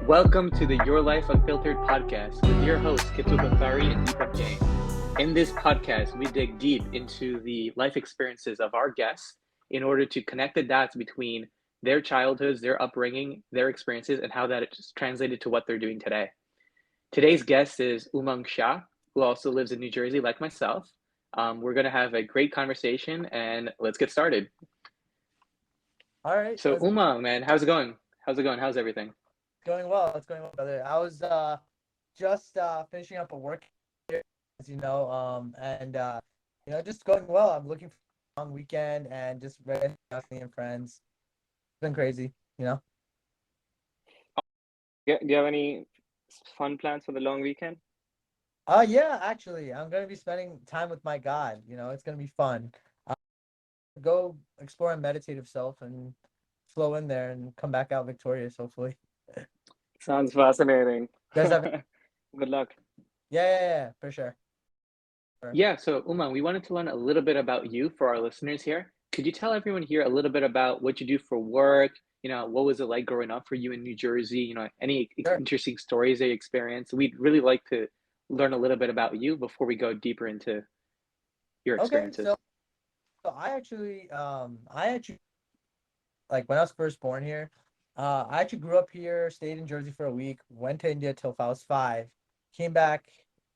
Welcome to the Your Life Unfiltered podcast with your hosts, Kitu Bathari and Deepak Jain. In this podcast, we dig deep into the life experiences of our guests in order to connect the dots between their childhoods, their upbringing, their experiences, and how that is translated to what they're doing today. Today's guest is Umang Shah, who also lives in New Jersey like myself. We're going to have a great conversation, and let's get started. All right, So, Umang, man, how's it going? How's everything? going well. It's going well, brother. I was just finishing up a work here, as you know, just going well. I'm looking for a long weekend and just ready to hang out with family and friends. It's been crazy, you know. Do you have any fun plans for the long weekend? Yeah, actually, I'm gonna be spending time with my God. It's gonna be fun. Uh, Go explore my meditative self and flow in there and come back out victorious, hopefully. Sounds fascinating. You guys have Good luck. yeah, for sure. Yeah, so Umang, we wanted to learn a little bit about you for our listeners here. Could you tell everyone here a little bit about what you do for work? What was it like growing up for you in New Jersey? Any Sure. interesting stories that you experienced? We'd really like to learn a little bit about you before we go deeper into your Okay, experiences. so I actually like when I was first born here, I actually grew up here, stayed in Jersey for a week, went to India till I was 5, came back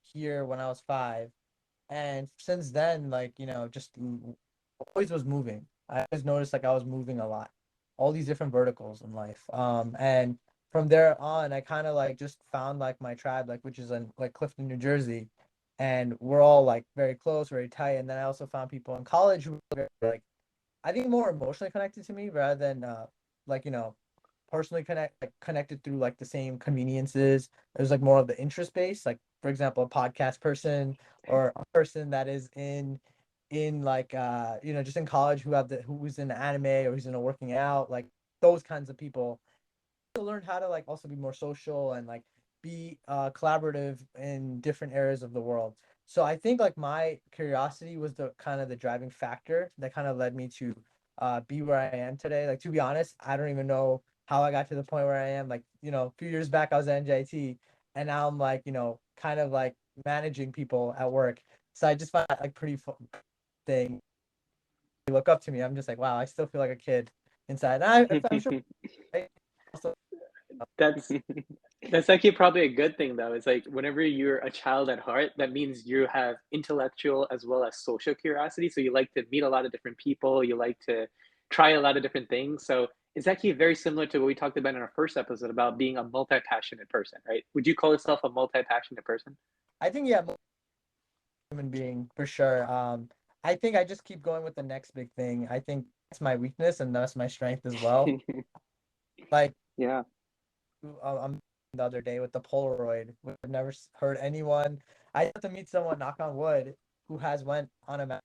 here when I was 5, and since then, always was moving. I always noticed like I was moving a lot, all these different verticals in life. And from there on, I kind of like just found like my tribe, like which is in like Clifton, New Jersey, and we're all like very close, very tight. And then I also found people in college who were like I think more emotionally connected to me rather than like personally connected through like the same conveniences. It was like more of the interest base, like for example, a podcast person or a person that is in like just in college who's in anime or who's in a working out, like those kinds of people. To learn how to like also be more social and like be collaborative in different areas of the world. So I think like my curiosity was the kind of the driving factor that kind of led me to be where I am today. Like to be honest, I don't even know how I got to the point where I am. Like, a few years back I was at NJT and now I'm like, kind of like managing people at work. So I just find that like pretty fun thing. They look up to me. I'm just like, wow, I still feel like a kid inside. And I'm sure I also That's That's actually probably a good thing, though. It's like whenever you're a child at heart, that means you have intellectual as well as social curiosity. So you like to meet a lot of different people, you like to try a lot of different things. So it's actually very similar to what we talked about in our first episode about being a multi-passionate person, right? Would you call yourself a multi-passionate person? I think yeah, human being for sure. I think I just keep going with the next big thing. I think it's my weakness and that's my strength as well. Like Yeah. I'm the other day with the Polaroid. I've never heard anyone. I have to meet someone, knock on wood, who has went on a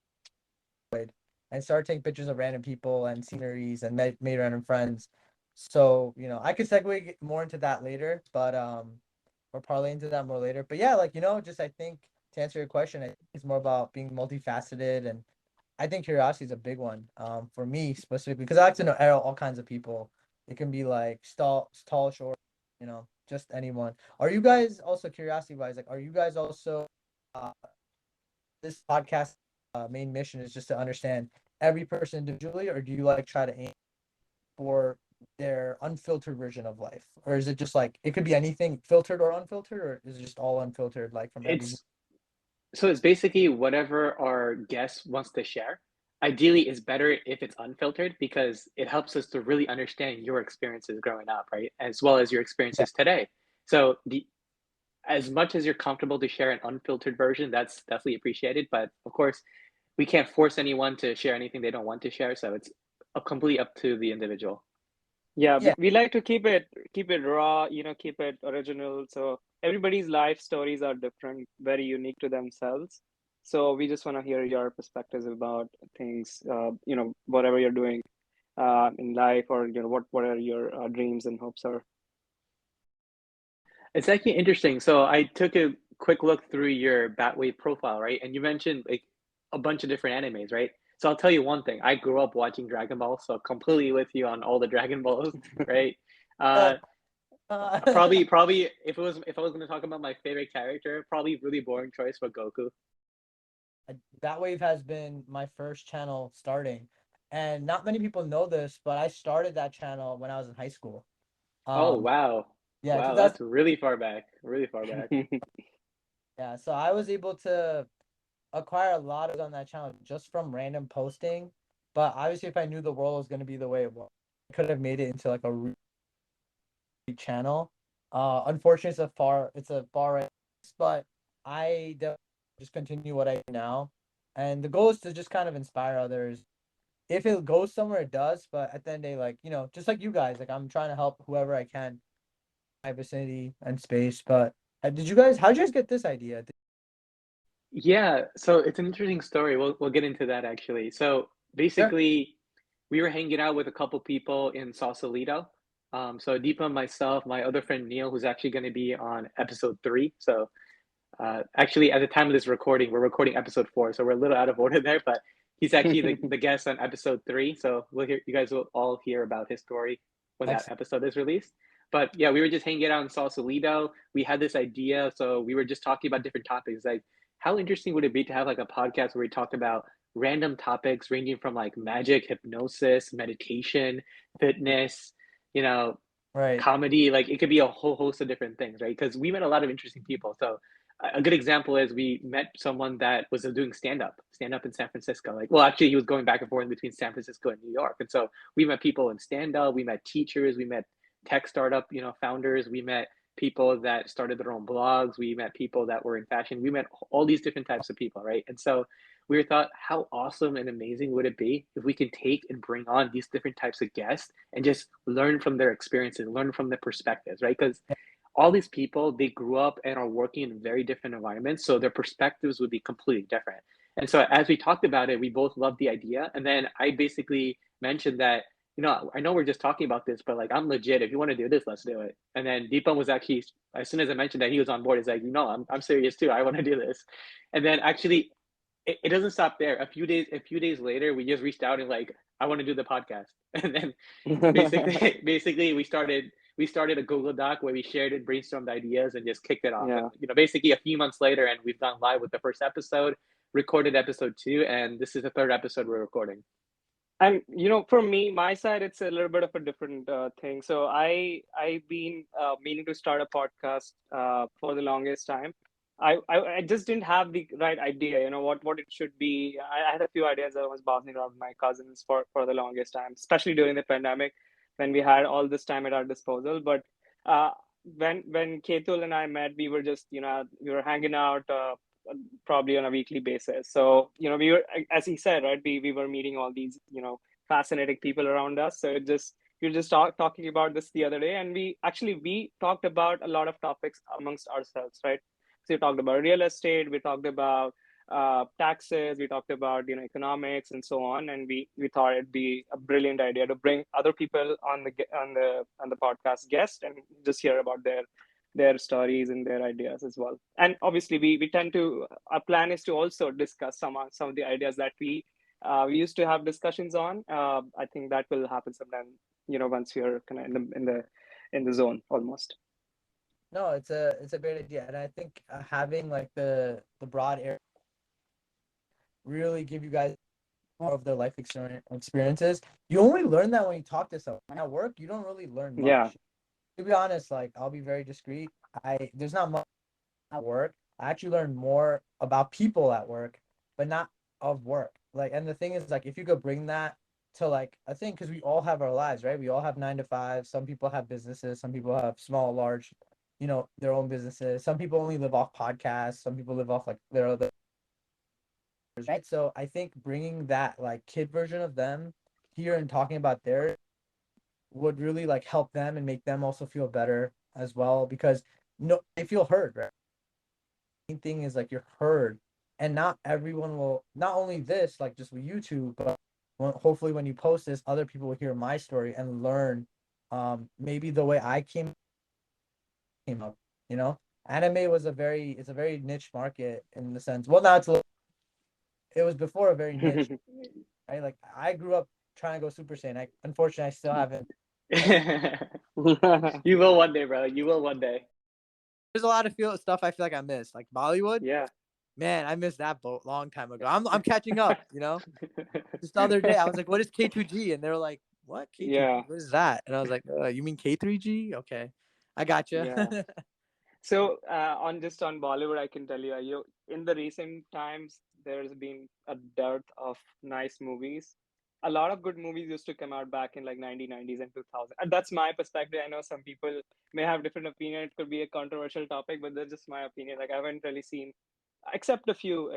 Polaroid and started taking pictures of random people and sceneries and made random friends. So I could segue more into that later, but or parlay into that more later. But yeah, like just I think to answer your question, I think it's more about being multifaceted, and I think curiosity is a big one. For me specifically, because I like to know all kinds of people. It can be like tall, short, just anyone. Are you guys also curiosity wise? Like, are you guys also uh, this podcast main mission is just to understand every person individually, or do you like try to aim for their unfiltered version of life, or is it just like it could be anything, filtered or unfiltered, or is it just all unfiltered, like from every? It's So it's basically whatever our guest wants to share. Ideally, is better if it's unfiltered because it helps us to really understand your experiences growing up, right? As well as your Yeah, experiences today. So as much as you're comfortable to share an unfiltered version, that's definitely appreciated. But of course, we can't force anyone to share anything they don't want to share. So it's completely up to the individual. Yeah, yeah, we like to keep it raw, keep it original. So everybody's life stories are different, very unique to themselves. So we just want to hear your perspectives about things, whatever you're doing in life, or what are your dreams and hopes are. It's actually interesting. So I took a quick look through your Batwave profile, right? And you mentioned like a bunch of different animes, right? So I'll tell you one thing. I grew up watching Dragon Ball, so completely with you on all the Dragon Balls, right? uh, Uh, Probably if I was gonna talk about my favorite character, probably really boring choice for Goku. That Wave has been my first channel starting, and not many people know this, but I started that channel when I was in high school. Oh Um, wow. yeah, Wow, 2000. that's really far back. Really far back. Yeah, so I was able to acquire a lot of on that channel just from random posting. But obviously, if I knew the world was going to be the way it was, I could have made it into like a channel. Unfortunately, it's a far right, but just continue what I do now, and the goal is to just kind of inspire others. If it goes somewhere, it does. But at the end of the day, like just like you guys, like I'm trying to help whoever I can, in my vicinity and space. But how'd you guys get this idea? Yeah, so it's an interesting story. We'll get into that actually. So Sure. basically, we were hanging out with a couple people in Sausalito. So Deepa, myself, my other friend Neil, who's actually going to be on episode 3. So actually, at the time of this recording, we're recording episode 4, so we're a little out of order there. But he's actually the guest on episode 3. So you guys will all hear about his story when that Excellent. episode is released. But yeah, we were just hanging out in Sausalito. We had this idea, so we were just talking about different topics, like how interesting would it be to have like a podcast where we talked about random topics ranging from like magic, hypnosis, meditation, fitness, you know, Right. comedy. Like it could be a whole host of different things, right? Because we met a lot of interesting people. So a good example is we met someone that was doing stand up in San Francisco. Like, well, actually, he was going back and forth between San Francisco and New York, and so we met people in stand up. We met teachers. We met tech startup, founders. We met people that started their own blogs. We met people that were in fashion. We met all these different types of people, right? And so we thought, how awesome and amazing would it be if we can take and bring on these different types of guests and just learn from their experiences, learn from their perspectives, right? Because all these people, they grew up and are working in very different environments, so their perspectives would be completely different. And so as we talked about it, we both loved the idea, and then I basically mentioned that, I know we're just talking about this, but like I'm legit. If you want to do this, let's do it. And then Deepan was actually, as soon as I mentioned that he was on board, he's like, I'm serious too. I want to do this. And then actually, it doesn't stop there. A few days later, we just reached out and like, I want to do the podcast. And then basically we started a Google Doc where we shared and brainstormed ideas and just kicked it off. And Yeah. basically a few months later, and we've gone live with the first episode, recorded episode 2, and this is the third episode we're recording. And for me, my side, it's a little bit of a different thing. So I've been meaning to start a podcast for the longest time. I just didn't have the right idea, what it should be. I had a few ideas. I was bouncing around with my cousins for the longest time, especially during the pandemic when we had all this time at our disposal. But uh, when Ketul and I met, we were just, we were hanging out. Probably on a weekly basis. So, we were, as he said, right, we were meeting all these, fascinating people around us. So we were just talking about this the other day, and we talked about a lot of topics amongst ourselves, right? So we talked about real estate, we talked about taxes, we talked about economics and so on, and we thought it'd be a brilliant idea to bring other people on the podcast guest and just hear about their stories and their ideas as well. And obviously, we tend to, our plan is to also discuss some of the ideas that we used to have discussions on. I think that will happen sometime, once we're kind of in the zone almost. No, it's a great idea, and I think having like the broad area really give you guys more of their experiences. You only learn that when you talk to someone. At work, you don't really learn Yeah. much. To be honest, like I'll be very discreet. There's not much at work. I actually learn more about people at work, but not of work. Like, and the thing is, like, if you could bring that to like a thing, because we all have our lives, right? We all have 9 to 5. Some people have businesses. Some people have small, large, their own businesses. Some people only live off podcasts. Some people live off like their other, right? So I think bringing that like kid version of them here and talking about their would really like help them and make them also feel better as well because no, they feel heard, right? Main thing is like you're heard, and not everyone will. Not only this, like just with YouTube, but hopefully when you post this, other people will hear my story and learn, maybe the way I came up. You know, anime it's a very niche market in the sense. Well, now it was before a very niche, right? Like I grew up trying to go Super Saiyan. Unfortunately, I still haven't. You will one day, bro. You will one day. There's a lot of stuff I feel like I missed, like Bollywood. Yeah. Man, I missed that boat long time ago. I'm catching up. Just the other day, I was like, "What is K2G?" And they were like, "What K2G? Yeah. What is that?" And I was like, "You mean K3G? Okay, I gotcha." Yeah. So, on Bollywood, I can tell you, in the recent times, there's been a dearth of nice movies. A lot of good movies used to come out back in like 1990s and 2000. And that's my perspective. I know some people may have different opinion. It could be a controversial topic, but that's just my opinion. Like I haven't really seen, except a few,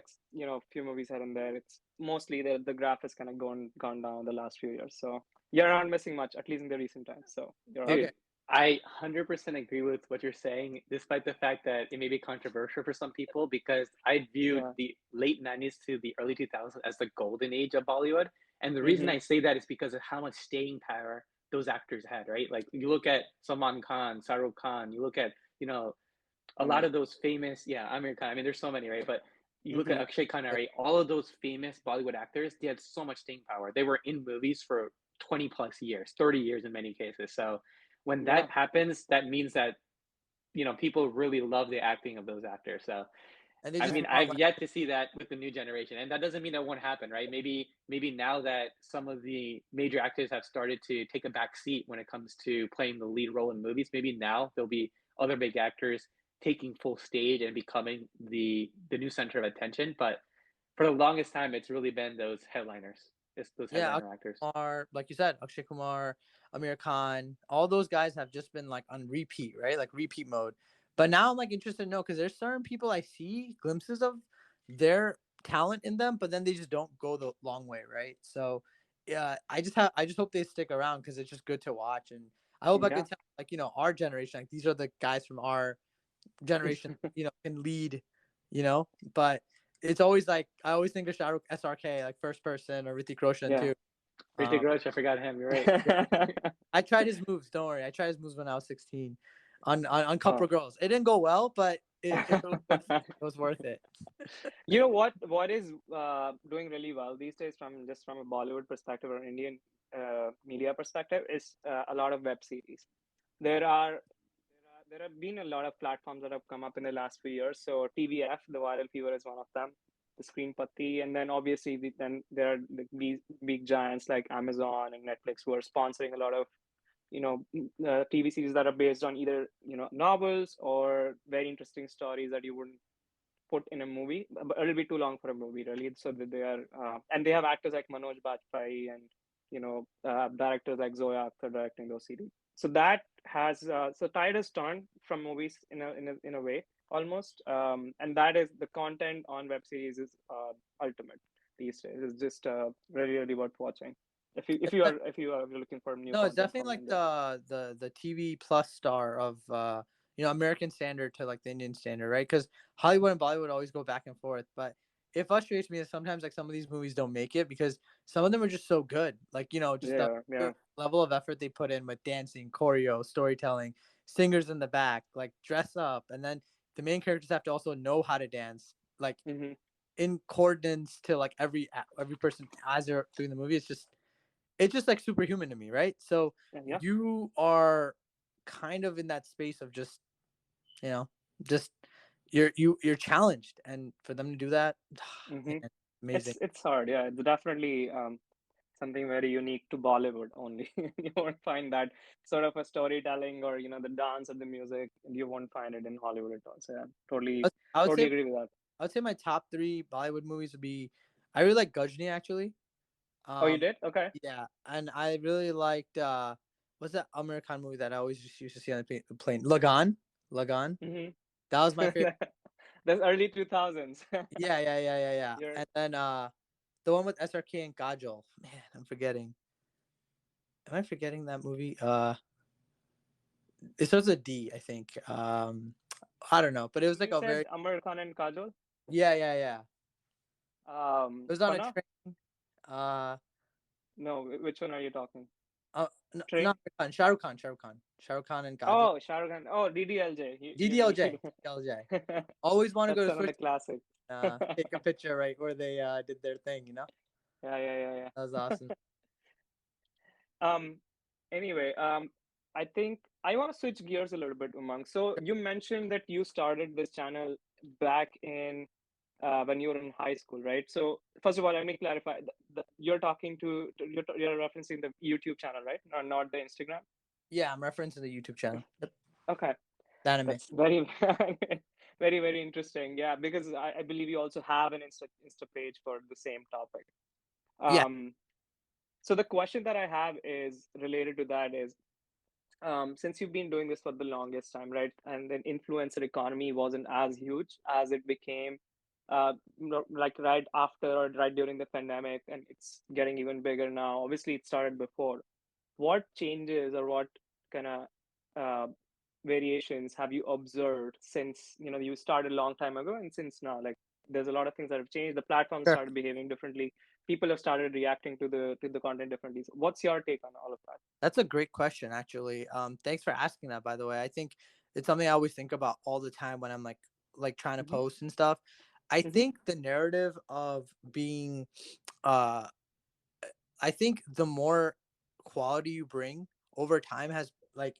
few movies here and there. It's mostly the graph has kind of gone down the last few years. So you're not missing much, at least in the recent times. So you're all Okay. good. Dude, I 100% agree with what you're saying, despite the fact that it may be controversial for some people, because I viewed Yeah. the late 90s to the early 2000s as the golden age of Bollywood. And the reason Mm-hmm. I say that is because of how much staying power those actors had, right? Like you look at Salman Khan, Saruk Khan, you look at, a lot Amir. of those famous, yeah, Amir Khan. I mean, there's so many, right? But you look at Mm-hmm. Akshay Khanna, right? All of those famous Bollywood actors, they had so much staying power. They were in movies for 20 plus years, 30 years in many cases. So when Yeah. that happens, that means that, people really love the acting of those actors. So And they I just mean, move on. I've yet to see that with the new generation, and that doesn't mean that won't happen, right? Maybe now that some of the major actors have started to take a back seat when it comes to playing the lead role in movies, maybe now there'll be other big actors taking full stage and becoming the new center of attention. But for the longest time, it's really been those headliners, it's those Yeah, headliner Akshay actors. Kumar, like you said, Akshay Kumar, Amir Khan, all those guys have just been like on repeat, right? Like repeat mode. But now I'm like interested to know because there's certain people I see glimpses of their talent in them, but then they just don't go the long way, right? So yeah, I just hope they stick around because it's just good to watch. And I hope I Yeah. could tell like, our generation, like these are the guys from our generation, can lead, but it's always like I always think of Shah Rukh SRK, like first person, or Ritik Roshan Yeah. too. Ritik Um, Roach, I forgot him. You're right. I tried his moves. Don't worry, I tried his moves when I was 16 on couple Oh. of girls. It didn't go well, but it was worth it. You know what is doing really well these days from a Bollywood perspective or Indian media perspective is a lot of web series. There have been a lot of platforms that have come up in the last few years. So TVF, the Viral Fever, is one of them. The Screen Patti, and then obviously then there are the big giants like Amazon and Netflix who are sponsoring a lot of TV series that are based on either novels or very interesting stories that you wouldn't put in a movie, but it'll be too long for a movie, really. So that they are, and they have actors like Manoj Bajpayee and directors like Zoya Akhtar directing those series. So that has tide has turned from movies in a way almost, and that is the content on web series is ultimate these days. It's just really worth watching if you are looking for new No, it's content definitely from like India. the TV plus star of American standard to like the Indian standard, right? Because Hollywood and Bollywood always go back and forth. But it frustrates me that sometimes like some of these movies don't make it because some of them are just so good. Like just the Yeah. level of effort they put in with dancing, choreo, storytelling, singers in the back, like dress up, and then the main characters have to also know how to dance, like Hmm. in coordinates to like every person as they're doing the movie. It's just like superhuman to me, right? So Yeah. you are kind of in that space of just, you know, just you're challenged, and for them to do that, Hmm. man, amazing. It's hard. Yeah, it's definitely something very unique to Bollywood only. You won't find that sort of a storytelling or the dance or the music. You won't find it in Hollywood at all. So yeah, I I would say totally agree with that. I would say my top three Bollywood movies would be I really like Gajni actually. Oh, you Um, did? Okay. yeah, and I really liked what's that American movie that I always just used to see on the plane? Lagan, Lagan. Hmm. That was my favorite. That's early 2000s. Yeah. You're And then the one with SRK and Kajol. Man, I'm forgetting. Am I forgetting that movie? It starts with a D, I think. I don't know, but it was like you a said very Amar Khan and Kajol. yeah. It was on a Pana? train. Uh, No, which one are you talking? no, Train? not Shah Rukh Khan, Shah Rukh Khan, Shah Rukh Khan and Kajol. Oh, Shah Rukh Khan. Oh, DDLJ. DDLJ. Always want to go That's to another Swiss, classic. take a picture right where they did their thing. Yeah. That was awesome. Um, Anyway, I think I want to switch gears a little bit, Umang. So you mentioned that you started this channel back in when you were in high school, right? So first of all, let me clarify. You're talking you're referencing the YouTube channel, right? Not the Instagram. Yeah, I'm referencing the YouTube channel. Yep. Okay, The anime. that's very, very interesting. Yeah, because I believe you also have an Insta page for the same topic. Yeah, Um, so the question that I have is related to that is since you've been doing this for the longest time, right? And then influencer economy wasn't as huge as it became, like right after or right during the pandemic, and it's getting even bigger now. Obviously, it started before. What changes or what kind of uh, variations have you observed since you started a long time ago and since now? Like, there's a lot of things that have changed. The platform sure. started behaving differently. People have started reacting to the content differently. So what's your take on all of that? That's a great question, actually. Thanks for asking that, by the way. I think it's something I always think about all the time when I'm like trying to Hmm. post and stuff. I Hmm. think the narrative of being uh I think the more quality you bring over time has like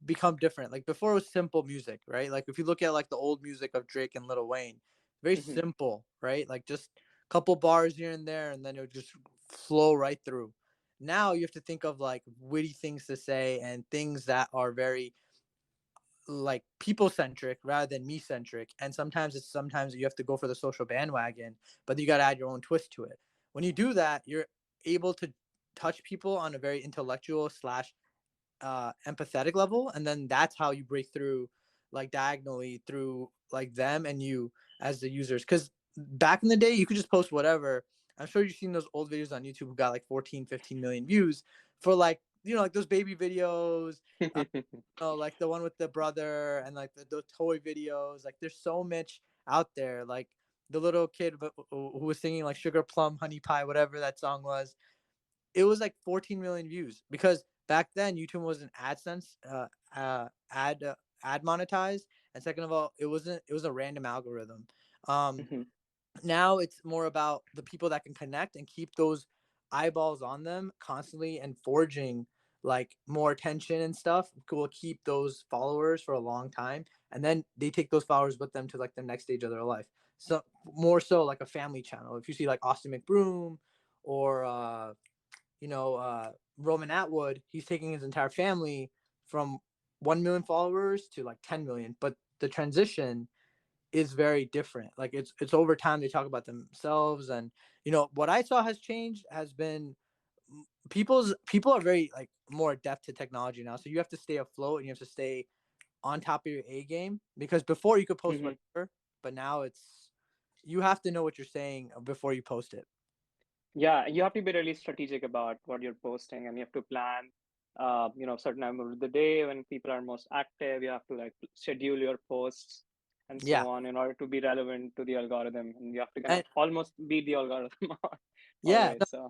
become different. Like before it was simple music, right? Like if you look at like the old music of Drake and Lil Wayne, very Hmm. simple, right? Like just a couple bars here and there and then it would just flow right through. Now you have to think of like witty things to say and things that are very like people centric rather than me centric. And sometimes you have to go for the social bandwagon, but you got to add your own twist to it. When you do that, you're able to touch people on a very intellectual slash empathetic level, and then that's how you break through like diagonally through like them and you as the users. Because back in the day you could just post whatever. I'm sure you've seen those old videos on YouTube who got like 14 15 million views for like like those baby videos, like the one with the brother and like the toy videos. Like there's so much out there. Like the little kid who was singing like sugar plum honey pie, whatever that song was. It was like 14 million views because back then YouTube wasn't AdSense, ad monetized, and second of all, it was a random algorithm. Um, Hmm. Now it's more about the people that can connect and keep those eyeballs on them constantly and forging like more attention and stuff will keep those followers for a long time, and then they take those followers with them to like the next stage of their life. So more so like a family channel. If you see like Austin McBroom or Roman Atwood, he's taking his entire family from 1 million followers to like 10 million, but the transition is very different. Like it's over time they talk about themselves, and what I saw has changed has been people are very like more adept to technology now, so you have to stay afloat and you have to stay on top of your A game, because before you could post Hmm. whatever, but now it's you have to know what you're saying before you post it. Yeah, you have to be really strategic about what you're posting, and you have to plan, certain time of the day when people are most active. You have to like schedule your posts and Yeah. so on in order to be relevant to the algorithm, and you have to kind of And almost beat the algorithm yeah, always. no, So,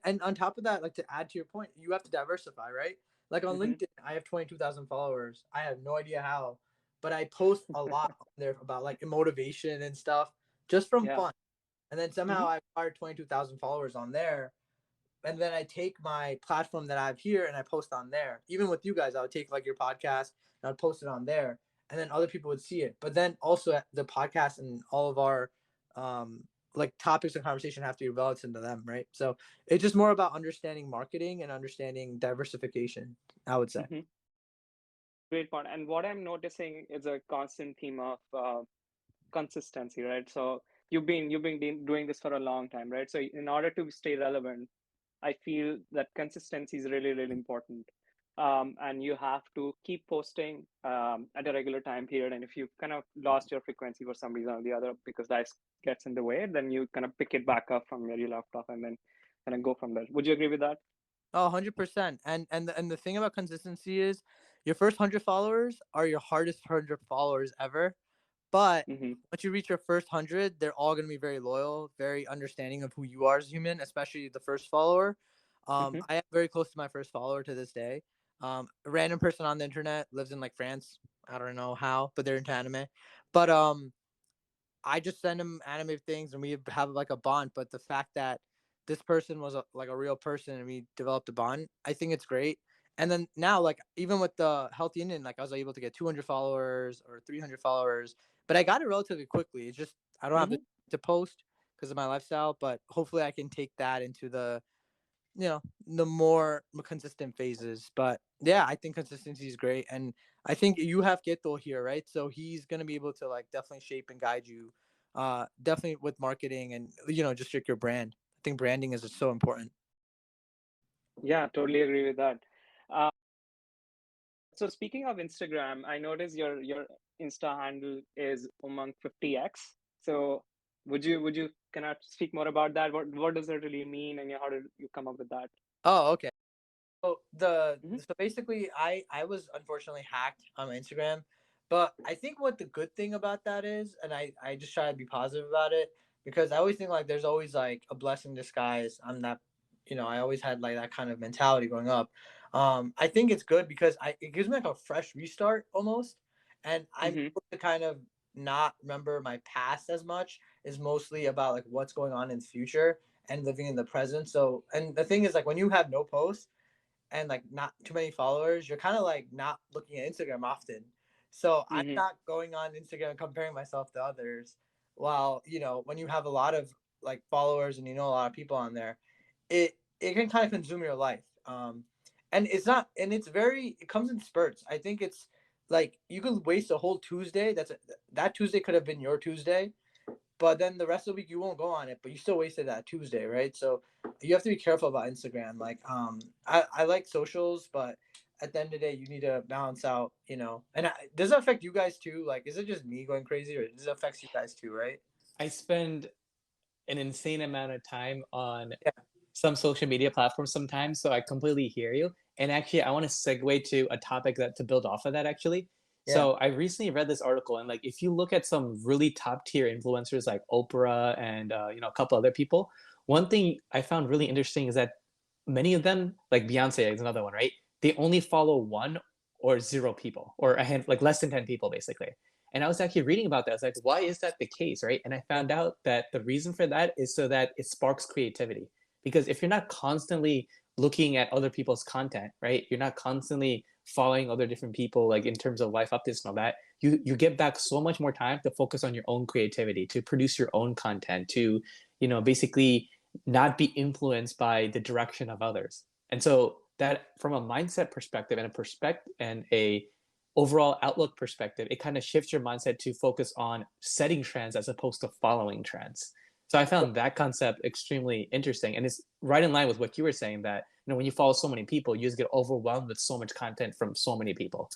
and on top of that, like to add to your point, you have to diversify, right? Like on hmm. LinkedIn, I have 22,000 followers. I have no idea how, but I post a lot on there about like motivation and stuff just from Yeah. fun. And then somehow Hmm. I acquired 22,000 followers on there, and then I take my platform that I have here and I post on there. Even with you guys, I would take like your podcast and I'd post it on there, and then other people would see it. But then also the podcast and all of our like topics of conversation have to be relative to them, right? So it's just more about understanding marketing and understanding diversification, I would say. Hmm. Great point. And what I'm noticing is a constant theme of consistency, right? So you've been doing this for a long time, right? So in order to stay relevant, I feel that consistency is really, really important. And you have to keep posting at a regular time period. And if you've kind of lost your frequency for some reason or the other because life gets in the way, then you kind of pick it back up from where you left off and then kind of go from there. Would you agree with that? Oh, 100%. And the thing about consistency is your first 100 followers are your hardest 100 followers ever. But Mm-hmm. once you reach your first 100, they're all going to be very loyal, very understanding of who you are as a human, especially the first follower. Mm-hmm. I am very close to my first follower to this day. A random person on the internet lives in like France. I don't know how, but they're into anime. But I just send him anime things and we have like a bond. But the fact that this person was like a real person and we developed a bond, I think it's great. And then now, like even with the Healthy Indian, like I was able to get 200 followers or 300 followers, but I got it relatively quickly. It's just I don't have Mm-hmm. to post because of my lifestyle, but hopefully I can take that into the more consistent phases. But yeah, I think consistency is great, and I think you have Keto here, right? So he's gonna be able to like definitely shape and guide you, definitely with marketing and just your brand. I think branding is so important. Yeah, totally agree with that. Uh, so speaking of Instagram, I noticed your Insta handle is Umang50x. So would you cannot speak more about that? What does that really mean, and how did you come up with that? Oh, okay. So Mm-hmm. so basically, I was unfortunately hacked on my Instagram, but I think what the good thing about that is, and I just try to be positive about it because I always think like there's always like a blessing in disguise. I'm not, I always had like that kind of mentality growing up. I think it's good because it gives me like a fresh restart almost, and I'm Mm-hmm. able to kind of not remember my past as much. Is mostly about like what's going on in the future and living in the present. So, and the thing is like when you have no posts and like not too many followers, you're kind of like not looking at Instagram often. So I'm Mm-hmm. not going on Instagram comparing myself to others. While when you have a lot of like followers and a lot of people on there, it can kind of consume your life. And it's not, and it comes in spurts. I think it's like you could waste a whole Tuesday. That Tuesday could have been your Tuesday, but then the rest of the week you won't go on it, but you still wasted that Tuesday, right? So you have to be careful about Instagram. Like, I like socials, but at the end of the day, you need to balance out, And does it affect you guys too? Like, is it just me going crazy, or does it affect you guys too, right? I spend an insane amount of time on Yeah, some social media platforms sometimes, so I completely hear you. And actually, I want to segue to a topic that to build off of that actually. yeah, So I recently read this article, and like if you look at some really top tier influencers like Oprah and a couple other people, one thing I found really interesting is that many of them, like Beyonce is another one, right? They only follow one or zero people, or like less than 10 people, basically. And I was actually reading about that. I was like, why is that the case, right? And I yeah. found out that the reason for that is so that it sparks creativity. Because if you're not constantly looking at other people's content, right? You're not constantly following other different people, like in terms of life updates and all that. You get back so much more time to focus on your own creativity, to produce your own content, to basically not be influenced by the direction of others. And so that from a mindset perspective and a overall outlook perspective, it kind of shifts your mindset to focus on setting trends as opposed to following trends. So I found that concept extremely interesting, and it's right in line with what you were saying that when you follow so many people, you just get overwhelmed with so much content from so many people.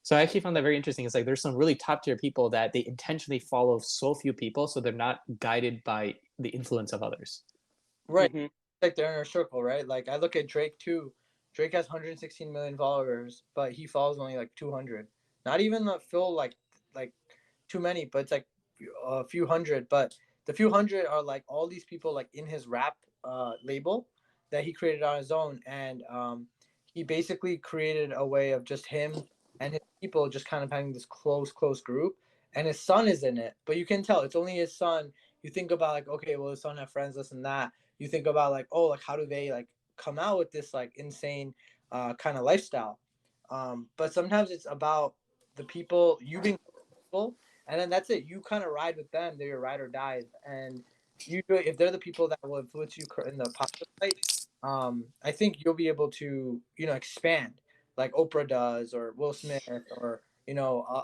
So I actually found that very interesting. It's like there's some really top tier people that they intentionally follow so few people, so they're not guided by the influence of others. Right. Mm-hmm. Like they're in a circle, right? Like I look at Drake too. Drake has 116 million followers, but he follows only like 200. Not even a full like too many, but it's like a few hundred. But the few hundred are like all these people like in his rap label that he created on his own, and he basically created a way of just him and his people just kind of having this close group. And his son is in it, but you can tell it's only his son. You think about like, okay, well, his son have friends, this and that. You think about like, oh, like how do they like come out with this like insane kind of lifestyle? But sometimes it's about the people you being people, and then that's it. You kind of ride with them. They're your ride or dies, and usually if they're the people that will influence you in the positive light, I think you'll be able to expand like Oprah does, or Will Smith, or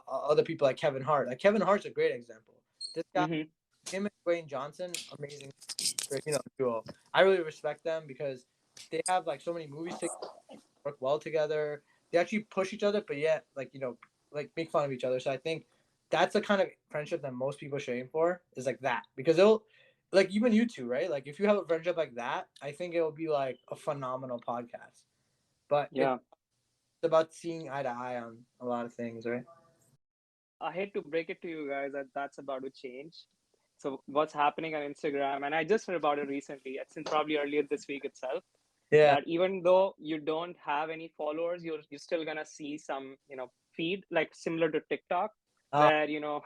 other people like Kevin Hart. Like Kevin Hart's a great example. This guy, Mm-hmm. him and Dwayne Johnson, amazing, duo. I really respect them because they have like so many movies to work well together. They actually push each other, but yet like like make fun of each other. So I think that's the kind of friendship that most people should aim for, is like that, because it'll like even you two, right? Like if you have a friendship like that, I think it will be like a phenomenal podcast. But it's Yeah. about seeing eye to eye on a lot of things, right? I hate to break it to you guys that that's about to change. So what's happening on Instagram, and I just heard about it recently, it's in probably earlier this week itself, Yeah. that even though you don't have any followers, you're still gonna see some, feed like similar to TikTok, Uh, where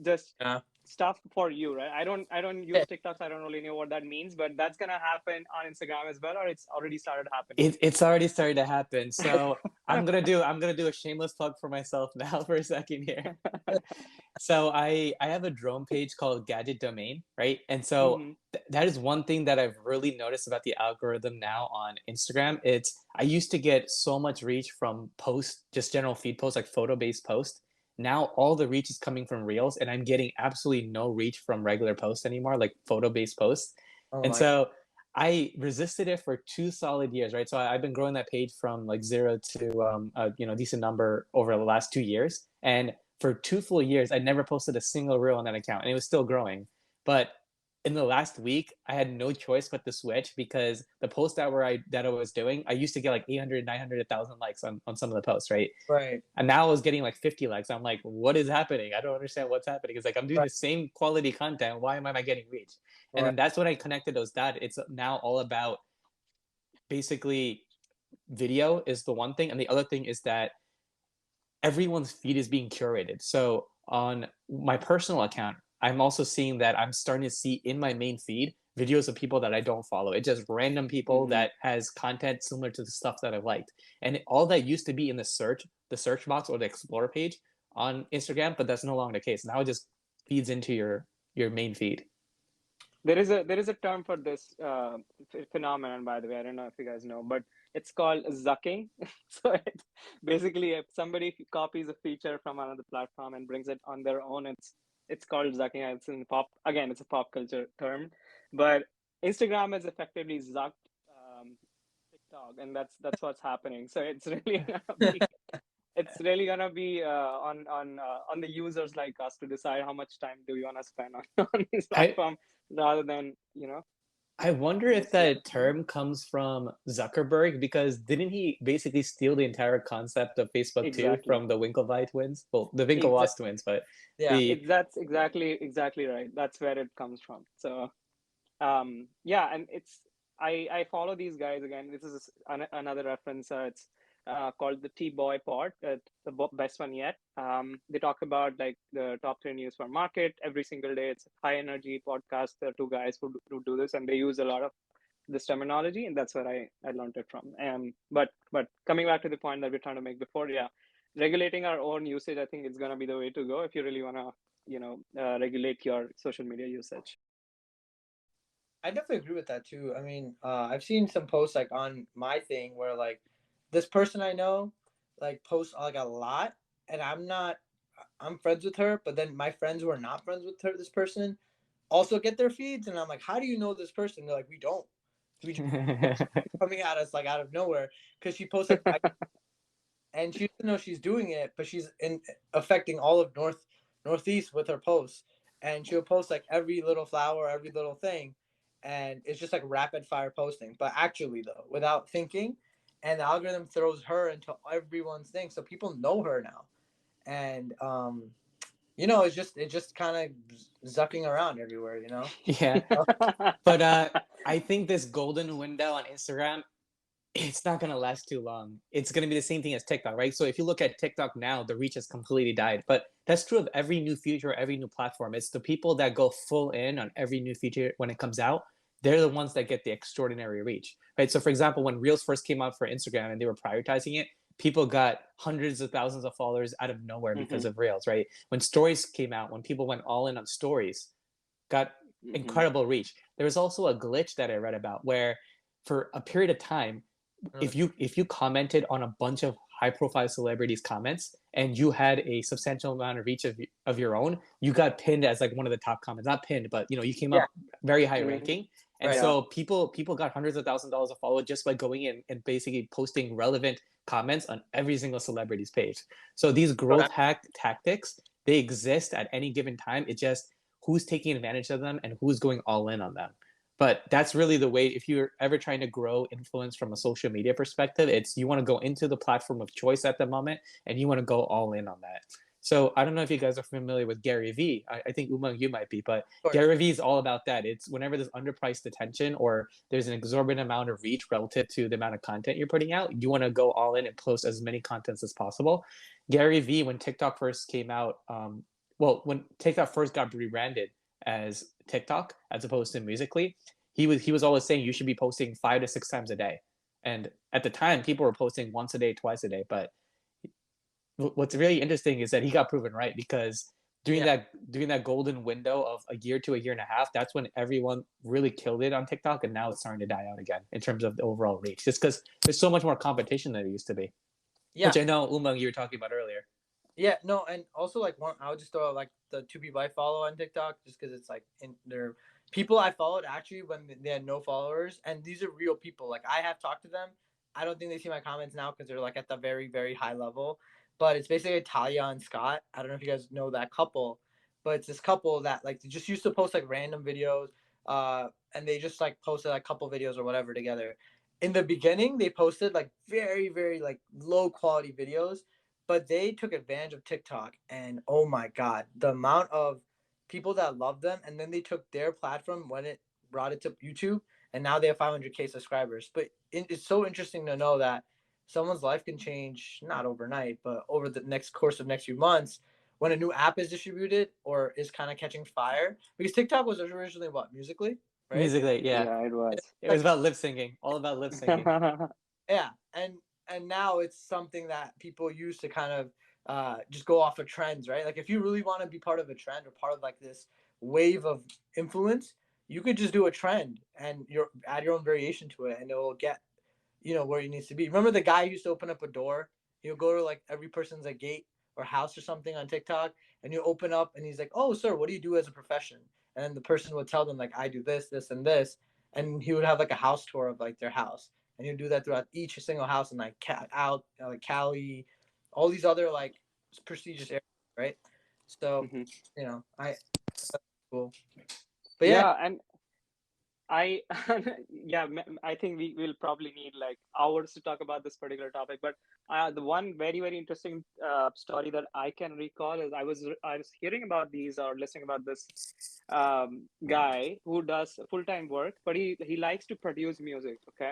just yeah. stuff for you, right? I don't use TikTok, so I don't really know what that means, but that's gonna happen on Instagram as well, or it's already started happening. It's already started to happen. So I'm gonna do a shameless plug for myself now for a second here. So I have a drone page called Gadget Domain, right? And so Hmm. that is one thing that I've really noticed about the algorithm now on Instagram. It's I used to get so much reach from posts, just general feed posts, like photo-based posts. Now all the reach is coming from Reels, and I'm getting absolutely no reach from regular posts anymore, like photo-based posts. Oh And my. so I resisted it for 2 solid years, right? So I've been growing that page from like zero to decent number over the last 2 years, and for 2 full years, I never posted a single reel on that account, and it was still growing. But in the last week, I had no choice but to switch because the post that I was doing, I used to get like 800, 900, 1,000 likes on some of the posts, right? Right. And now I was getting like 50 likes. I'm like, what is happening? I don't understand what's happening. It's like I'm doing Right. the same quality content. Why am I not getting reach? And Right. then that's when I connected those dots. It's now all about basically video is the one thing, and the other thing is that everyone's feed is being curated. So on my personal account, I'm also seeing that I'm starting to see in my main feed videos of people that I don't follow. It's just random people Hmm. that has content similar to the stuff that I liked. And all that used to be in the search box or the explore page on Instagram, but that's no longer the case. Now it just feeds into your main feed. There is a term for this phenomenon, by the way. I don't know if you guys know, but it's called zucking. So it's basically if somebody copies a feature from another platform and brings it on their own, it's called zucking. It's in pop again. It's a pop culture term, but Instagram is effectively zucked TikTok, and that's what's happening. So it's really gonna be on the users like us to decide how much time do we want to spend on this I platform rather than I wonder if just that term comes from Zuckerberg because didn't he basically steal the entire concept of Facebook too exactly from the Winklevi twins? Well, the exactly Winklevoss twins, but Yeah. the that's exactly right. That's where it comes from. So yeah, and I follow these guys again. This is another reference. It's called the T Boy Pod, the best one yet. They talk about like the top 10 news for market every single day. It's a high energy podcast. There are two guys who do this, and they use a lot of this terminology, and that's where I learned it from. But coming back to the point that we're trying to make before, yeah, regulating our own usage, I think it's gonna be the way to go if you really wanna regulate your social media usage. I definitely agree with that too. I mean, I've seen some posts like on my thing where like this person I know like posts like a lot, and I'm friends with her, but then my friends who are not friends with her, this person, also get their feeds, and I'm like, how do you know this person? They're like, we don't. We just coming at us like out of nowhere because she posts like, and she doesn't know she's doing it, but she's in affecting all of northeast with her posts, and she'll post like every little flower, every little thing, and it's just like rapid fire posting. But actually, though, without thinking, and the algorithm throws her into everyone's thing, so people know her now, and it's just kind of zucking around everywhere, yeah. But I think this golden window on Instagram, it's not gonna last too long. It's gonna be the same thing as TikTok, right? So if you look at TikTok now, the reach has completely died. But that's true of every new feature, every new platform. It's the people that go full in on every new feature when it comes out. They're the ones that get the extraordinary reach, right? So for example, when Reels first came out for Instagram and they were prioritizing it, people got hundreds of thousands of followers out of nowhere because Hmm. of Reels, right? When Stories came out, when people went all in on Stories, got Hmm. incredible reach. There was also a glitch that I read about where for a period of time, if you commented on a bunch of high profile celebrities comments and you had a substantial amount of reach of your own, you got pinned as like one of the top comments. Not pinned, but you came Yeah. up very high Hmm. ranking. And Right. Yeah. so people got hundreds of $1,000s of followers just by going in and basically posting relevant comments on every single celebrity's page. So these growth hack tactics, they exist at any given time. It just who's taking advantage of them and who's going all in on them. But that's really the way, if you're ever trying to grow influence from a social media perspective, it's you want to go into the platform of choice at the moment and you want to go all in on that. So I don't know if you guys are familiar with Gary Vee. I think Umang, you might be, but Of course. Gary Vee is all about that. It's whenever there's underpriced attention or there's an exorbitant amount of reach relative to the amount of content you're putting out, you want to go all in and post as many contents as possible. Gary Vee, when TikTok first came out, well, when TikTok first got rebranded as TikTok as opposed to Musically, he was always saying you should be posting 5 to 6 times a day. And at the time, people were posting once a day, twice a day. But what's really interesting is that he got proven right because during Yeah. that golden window of a year to a year and a half, that's when everyone really killed it on TikTok, and now it's starting to die out again in terms of the overall reach. Just because there's so much more competition than it used to be, Yeah. which I know Umang you were talking about earlier. Yeah, no, and also like one, I would just throw out like the two people I follow on TikTok just because it's like in they're people I followed actually when they had no followers, and these are real people. Like I have talked to them. I don't think they see my comments now because they're like at the very very high level. But it's basically Talia and Scott. I don't know if you guys know that couple, but it's this couple that like they just used to post like random videos, and they just like posted like a couple videos or whatever together. In the beginning, they posted like very very like low quality videos, but they took advantage of TikTok, and oh my god, the amount of people that love them, and then they took their platform when it brought it to YouTube, and now they have 500K subscribers. But it's so interesting to know that someone's life can change not overnight, but over the next course of next few months when a new app is distributed or is kind of catching fire. Because TikTok was originally what, Musically, right? Musically, yeah, Yeah, it And was. it was like about lip syncing, all about lip syncing. yeah, and now it's something that people use to kind of just go off of trends, right? Like if you really want to be part of a trend or part of like this wave of influence, you could just do a trend and you add your own variation to it, and it will get where he needs to be. Remember the guy who used to open up a door? He'll go to like every person's like gate or house or something on TikTok, and you open up, and he's like, "Oh, sir, what do you do as a profession?" And then the person would tell them like, "I do this, this, and this," and he would have like a house tour of like their house, and he'll do that throughout each single house in like like Cali, all these other like prestigious areas, right? So, Mhm. I that's cool, but yeah, Yeah, and I yeah, I think we will probably need like hours to talk about this particular topic. But the one very very interesting story that I can recall is I was hearing about these or listening about this guy who does full time work, but he likes to produce music. Okay,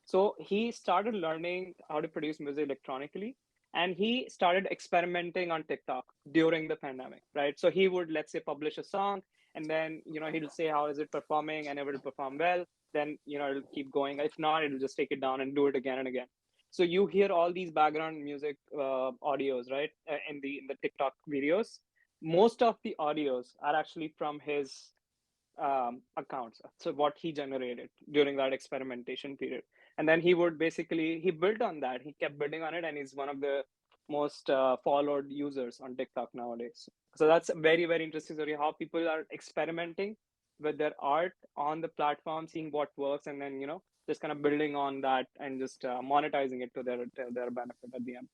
so he started learning how to produce music electronically, and he started experimenting on TikTok during the pandemic. Right, so he would, let's say, publish a song, and then he'll say how is it performing, and if it'll perform well, then it'll keep going. If not, it'll just take it down and do it again and again. So you hear all these background music audios, right, in the TikTok videos. Most of the audios are actually from his accounts, so what he generated during that experimentation period. And then he built on that, he kept building on it, and he's one of the most followed users on TikTok nowadays. So that's a very very interesting story, how people are experimenting with their art on the platform, seeing what works, and then just kind of building on that and just monetizing it to their benefit at the end.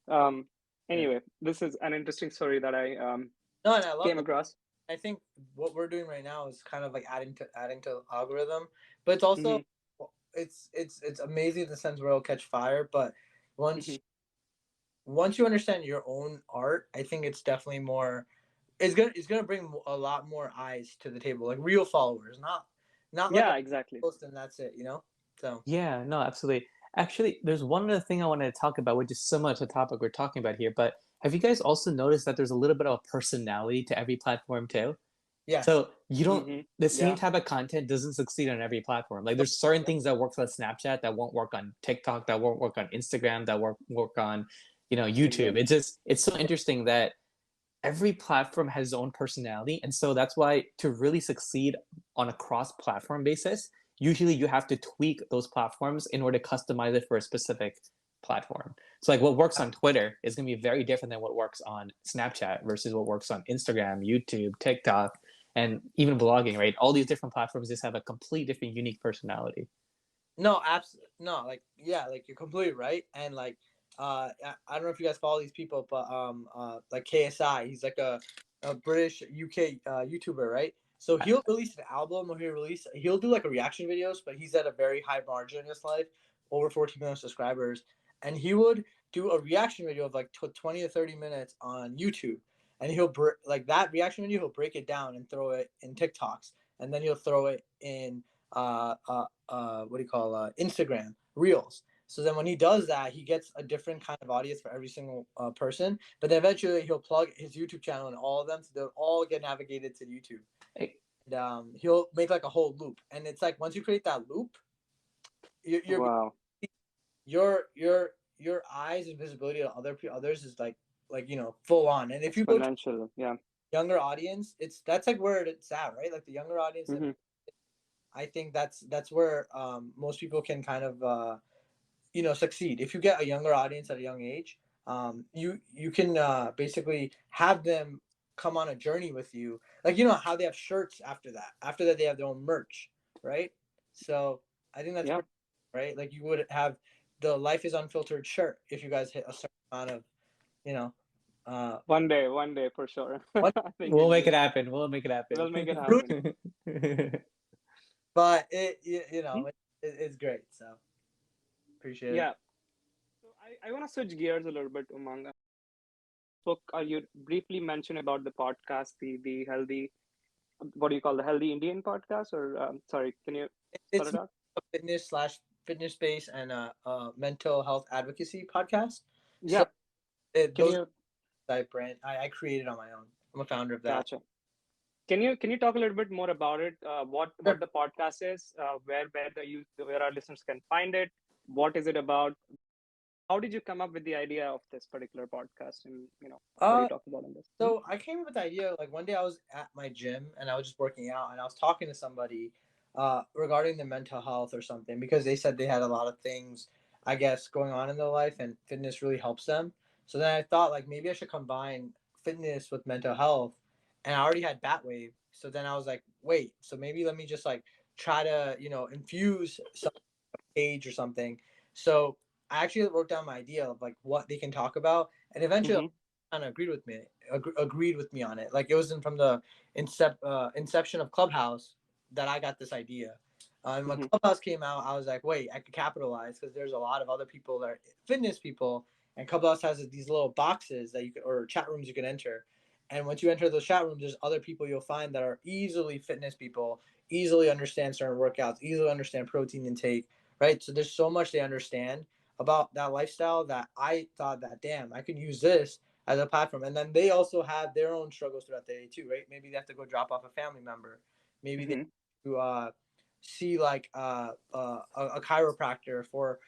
um yeah. anyway, this is an interesting story that I No, and I love came that. across. I think what we're doing right now is kind of like adding to algorithm, but it's also Hmm. it's amazing in the sense where it'll catch fire. But once Hmm. once you understand your own art, I think it's definitely more. It's gonna bring a lot more eyes to the table, like real followers, not like a Yeah, exactly. post and that's it, So Yeah, no, absolutely. Actually, there's one other thing I wanted to talk about, which is similar to the topic we're talking about here. But have you guys also noticed that there's a little bit of a personality to every platform too? yes, So you don't Hmm. the same Yeah. type of content doesn't succeed on every platform. Like there's certain things that work on Snapchat that won't work on TikTok, that won't work on Instagram, that work on, YouTube. Exactly. It's so interesting that every platform has its own personality. And so that's why to really succeed on a cross-platform basis, usually you have to tweak those platforms in order to customize it for a specific platform. So like what works on Twitter is going to be very different than what works on Snapchat versus what works on Instagram, YouTube, TikTok, and even blogging, right? All these different platforms just have a complete different unique personality. no, absolutely no, like yeah, like you're completely right, and like I don't know if you guys follow these people, but like KSI, he's like a British UK YouTuber, right? So he'll release an album or he'll do like a reaction videos, but he's at a very high margin in his life, over 14 million subscribers, and he would do a reaction video of like 20 to 30 minutes on YouTube, and like that reaction video, he'll break it down and throw it in TikToks, and then he'll throw it in what do you call Instagram Reels. So then when he does that, he gets a different kind of audience for every single person. But then eventually he'll plug his YouTube channel and all of them, so they'll all get navigated to YouTube. And he'll make like a whole loop, and it's like once you create that loop, you're Wow. your eyes and visibility to others is like full on. And if you go to Exponential. Yeah. younger audience, that's like where it's at, right? Like the younger audience. Mm-hmm. I think that's where most people can kind of succeed. If you get a younger audience at a young age, you can basically have them come on a journey with you. Like how they have shirts after that. After that, they have their own merch, right? So I think that's Yeah. pretty, right. Like you would have the Life is Unfiltered shirt if you guys hit a certain amount of you know. One day for sure. What I think We'll make it happen. We'll make it we'll make it fruit, happen. but you Hmm? know it's great. So appreciate it. Yeah. So I want to switch gears a little bit, Umang. Spoke, you briefly mentioned about the podcast, the healthy, what do you call the healthy Indian podcast? Or sorry, can you spell It's it out? a fitness space and a mental health advocacy podcast. So Yeah. Can those you I brand I created on my own. I'm a founder of that. gotcha? Can you talk a little bit more about it? What Sure. the podcast is? Where our listeners can find it? What is it about? How did you come up with the idea of this particular podcast? And what do you Uh, talk about in this? so I came up with the idea like one day I was at my gym and I was just working out and I was talking to somebody regarding the mental health or something because they said they had a lot of things I guess going on in their life and fitness really helps them. So then I thought like maybe I should combine fitness with mental health and I already had Batwave. So then I was like, wait, so maybe let me just like try to, infuse some page or something. So I actually wrote down my idea of like what they can talk about and eventually Mm-hmm. kind of agreed with me on it. Like it was from the inception of Clubhouse that I got this idea. And when Mm-hmm. Clubhouse came out, I was like, wait, I could capitalize because there's a lot of other people that are fitness people, and Clubhouse has these little boxes that you can or chat rooms you can enter. And once you enter those chat rooms, there's other people you'll find that are easily fitness people, easily understand certain workouts, easily understand protein intake, right? So there's so much they understand about that lifestyle that I thought that damn, I could use this as a platform. And then they also have their own struggles throughout the day too, right? Maybe they have to go drop off a family member. Maybe they Mm-hmm. have to see like a chiropractor for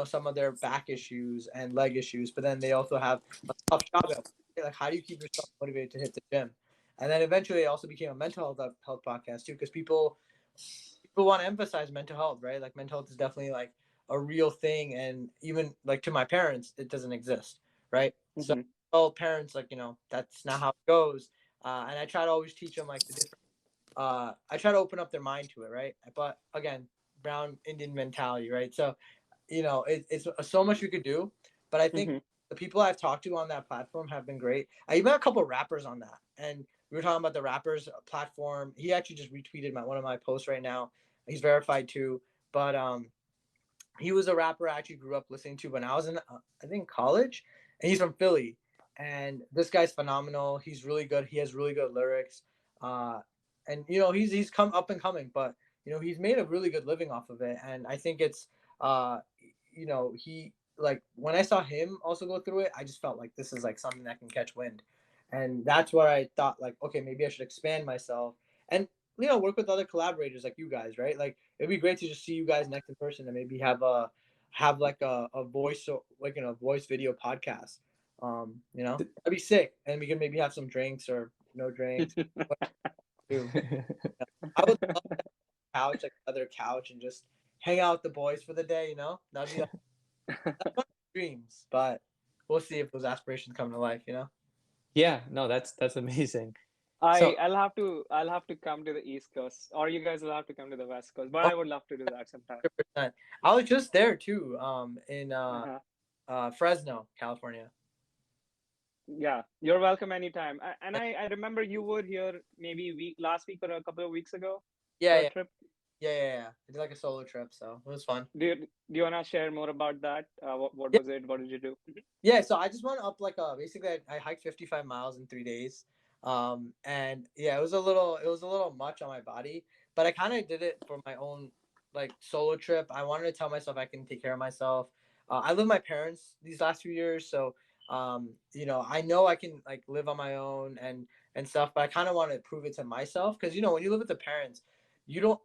some of their back issues and leg issues. But then they also have a tough job. Like how do you keep yourself motivated to hit the gym? And then eventually, it also became a mental health podcast too, because people want to emphasize mental health, right? Like mental health is definitely like a real thing, and even like to my parents, it doesn't exist, right? So Mm-hmm. all parents like that's not how it goes, and I try to always teach them like the different. I try to open up their mind to it, right? But again, brown Indian mentality, right? So it's so much you could do, but I think Mm-hmm. the people I've talked to on that platform have been great. I even had a couple of rappers on that, and we were talking about the rappers platform. He actually just retweeted one of my posts right now. He's verified too, but he was a rapper I actually grew up listening to when I was in I think college, and he's from Philly. And this guy's phenomenal. He's really good. He has really good lyrics, uh, and he's come up and coming, but he's made a really good living off of it. And I think it's uh, he like when I saw him also go through it, I just felt like this is like something that can catch wind, and that's where I thought like okay maybe I should expand myself and work with other collaborators like you guys, right? Like it'd be great to just see you guys next in person and maybe have like a voice so like voice video podcast. That'd be sick, and we can maybe have some drinks or no drinks. What do? I would love a couch like another couch and just hang out with the boys for the day. That'd be like, that's one of my dreams, but we'll see if those aspirations come to life. Yeah, no, that's amazing. I So, I'll have to come to the East Coast, or you guys will have to come to the West Coast. But Oh, I would love to do that sometime. 100%. I was just there too, in Uh-huh. Fresno, California. Yeah, you're welcome anytime. And I remember you were here maybe last week or a couple of weeks ago Yeah, for a yeah, trip. yeah. I did like a solo trip, so it was fun. Do you wanna share more about that? What Yeah, was it? What did you do? yeah. So I just went up like basically I hiked 55 miles in 3 days. And yeah, it was a little much on my body, but I kind of did it for my own like solo trip. I wanted to tell myself I can take care of myself. I live with my parents these last few years, so I know I can like live on my own and stuff, but I kind of want to prove it to myself because when you live with the parents, you don't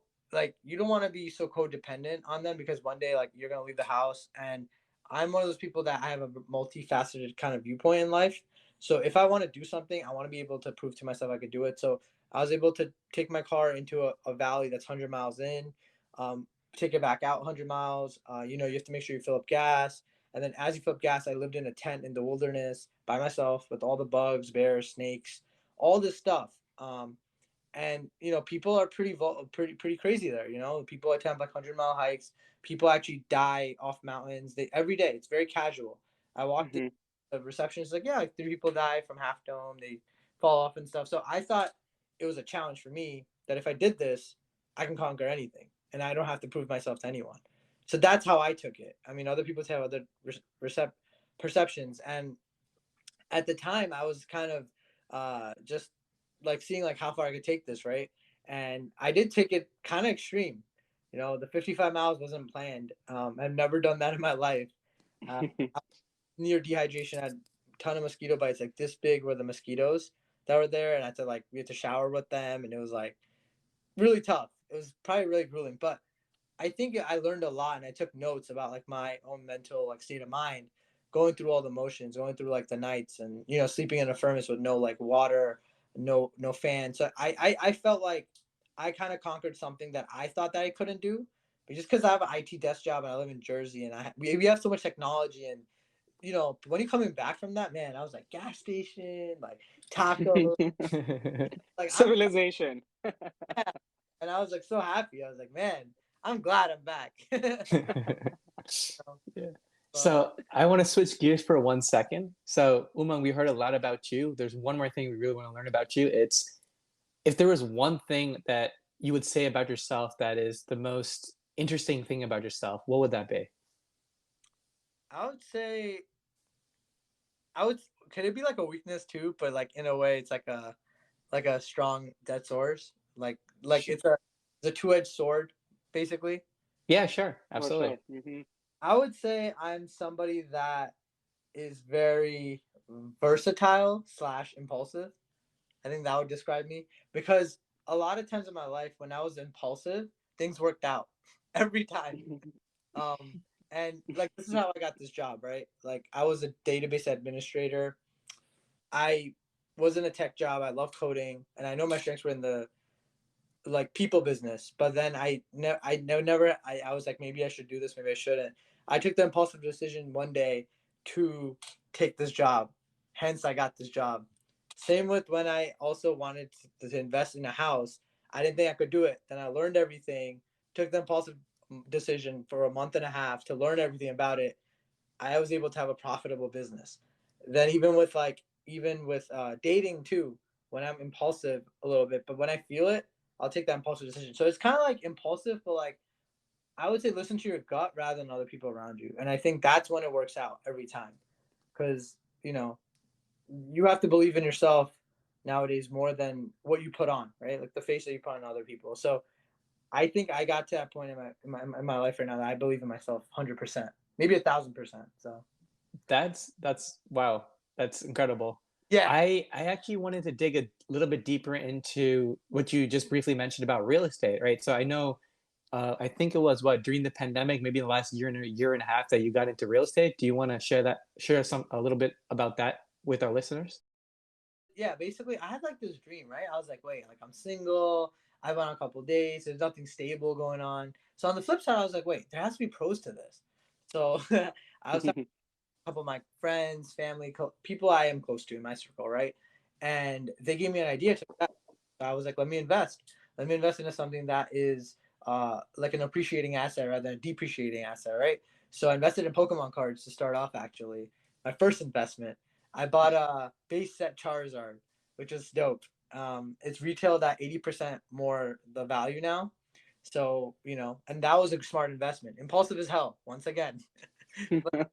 you don't want to be so codependent on them because one day like you're gonna leave the house. And I'm one of those people that I have a multifaceted kind of viewpoint in life. So if I want to do something, I want to be able to prove to myself I could do it. So I was able to take my car into a valley that's 100 miles in, take it back out 100 miles. You have to make sure you fill up gas. And then as you fill up gas, I lived in a tent in the wilderness by myself with all the bugs, bears, snakes, all this stuff. And people are pretty crazy there. People attempt like 100-mile hikes. People actually die off mountains. Every day. It's very casual. I walked in, Mm-hmm. the receptionist like, yeah, like 3 people die from Half Dome. They fall off and stuff. So I thought it was a challenge for me that if I did this, I can conquer anything, and I don't have to prove myself to anyone. So that's how I took it. I mean, other people have other perceptions, and at the time I was kind of just like seeing like how far I could take this, right? And I did take it kind of extreme. The 55 miles wasn't planned. I've never done that in my life. uh, Near dehydration. I had a ton of mosquito bites like this big were the mosquitoes that were there, and I had to like we had to shower with them, and it was like really tough. It was probably really grueling, but I think I learned a lot, and I took notes about like my own mental like state of mind, going through all the motions, going through like the nights, and sleeping in a furnace with no like water, no fan. So I felt like I kind of conquered something that I thought that I couldn't do, but just because I have an IT desk job and I live in Jersey, and we have so much technology, and when you're coming back from that, man, I was like gas station, like tacos, like I'm Civilization. back. And I was like so happy. I was like, man, I'm glad I'm back. Yeah. But So I want to switch gears for 1 second. So Umang, we heard a lot about you. There's one more thing we really want to learn about you. It's if there was one thing that you would say about yourself that is the most interesting thing about yourself, what would that be? I would say I would could it be like a weakness too, but like in a way it's like a strong dead swords. Like it's a two-edged sword, basically. Yeah, sure. For Absolutely. sure. Mm-hmm. I would say I'm somebody that is very versatile slash impulsive. I think that would describe me because a lot of times in my life when I was impulsive, things worked out every time. Um, and like this is how I got this job, right? Like I was a database administrator. I was in a tech job. I love coding, and I know my strengths were in the like people business. But then I was like maybe I should do this, maybe I shouldn't. I took the impulsive decision one day to take this job. Hence, I got this job. Same with when I also wanted to invest in a house. I didn't think I could do it. Then I learned everything. Took the impulsive decision for a month and a half to learn everything about it. I was able to have a profitable business. Then even with dating too, when I'm impulsive a little bit, but when I feel it, I'll take that impulsive decision. So it's kind of like impulsive, but like I would say listen to your gut rather than other people around you. And I think that's when it works out every time, because you have to believe in yourself nowadays more than what you put on, right? Like the face that you put on other people. So I think I got to that point in my life right now that I believe in myself 100%, maybe 1,000%. So That's wow. That's incredible. yeah. I actually wanted to dig a little bit deeper into what you just briefly mentioned about real estate, right? So I know I think it was what during the pandemic, maybe the last year and a year and a half that you got into real estate. Do you want to share some a little bit about that with our listeners? Yeah, basically I had like this dream, right? I was like, wait, like I'm single, I've on a couple dates, there's nothing stable going on. So on the flip side, I was like, wait, there has to be pros to this. So I was talking to a couple of my friends, family, people I am close to in my circle, right? And they gave me an idea to invest. So I was like, let me invest. Let me invest into something that is like an appreciating asset rather than a depreciating asset, right? So I invested in Pokemon cards to start off actually. My first investment. I bought a base set Charizard, which is dope. It's retailed at 80% more the value now. So, and that was a smart investment. Impulsive as hell, once again. But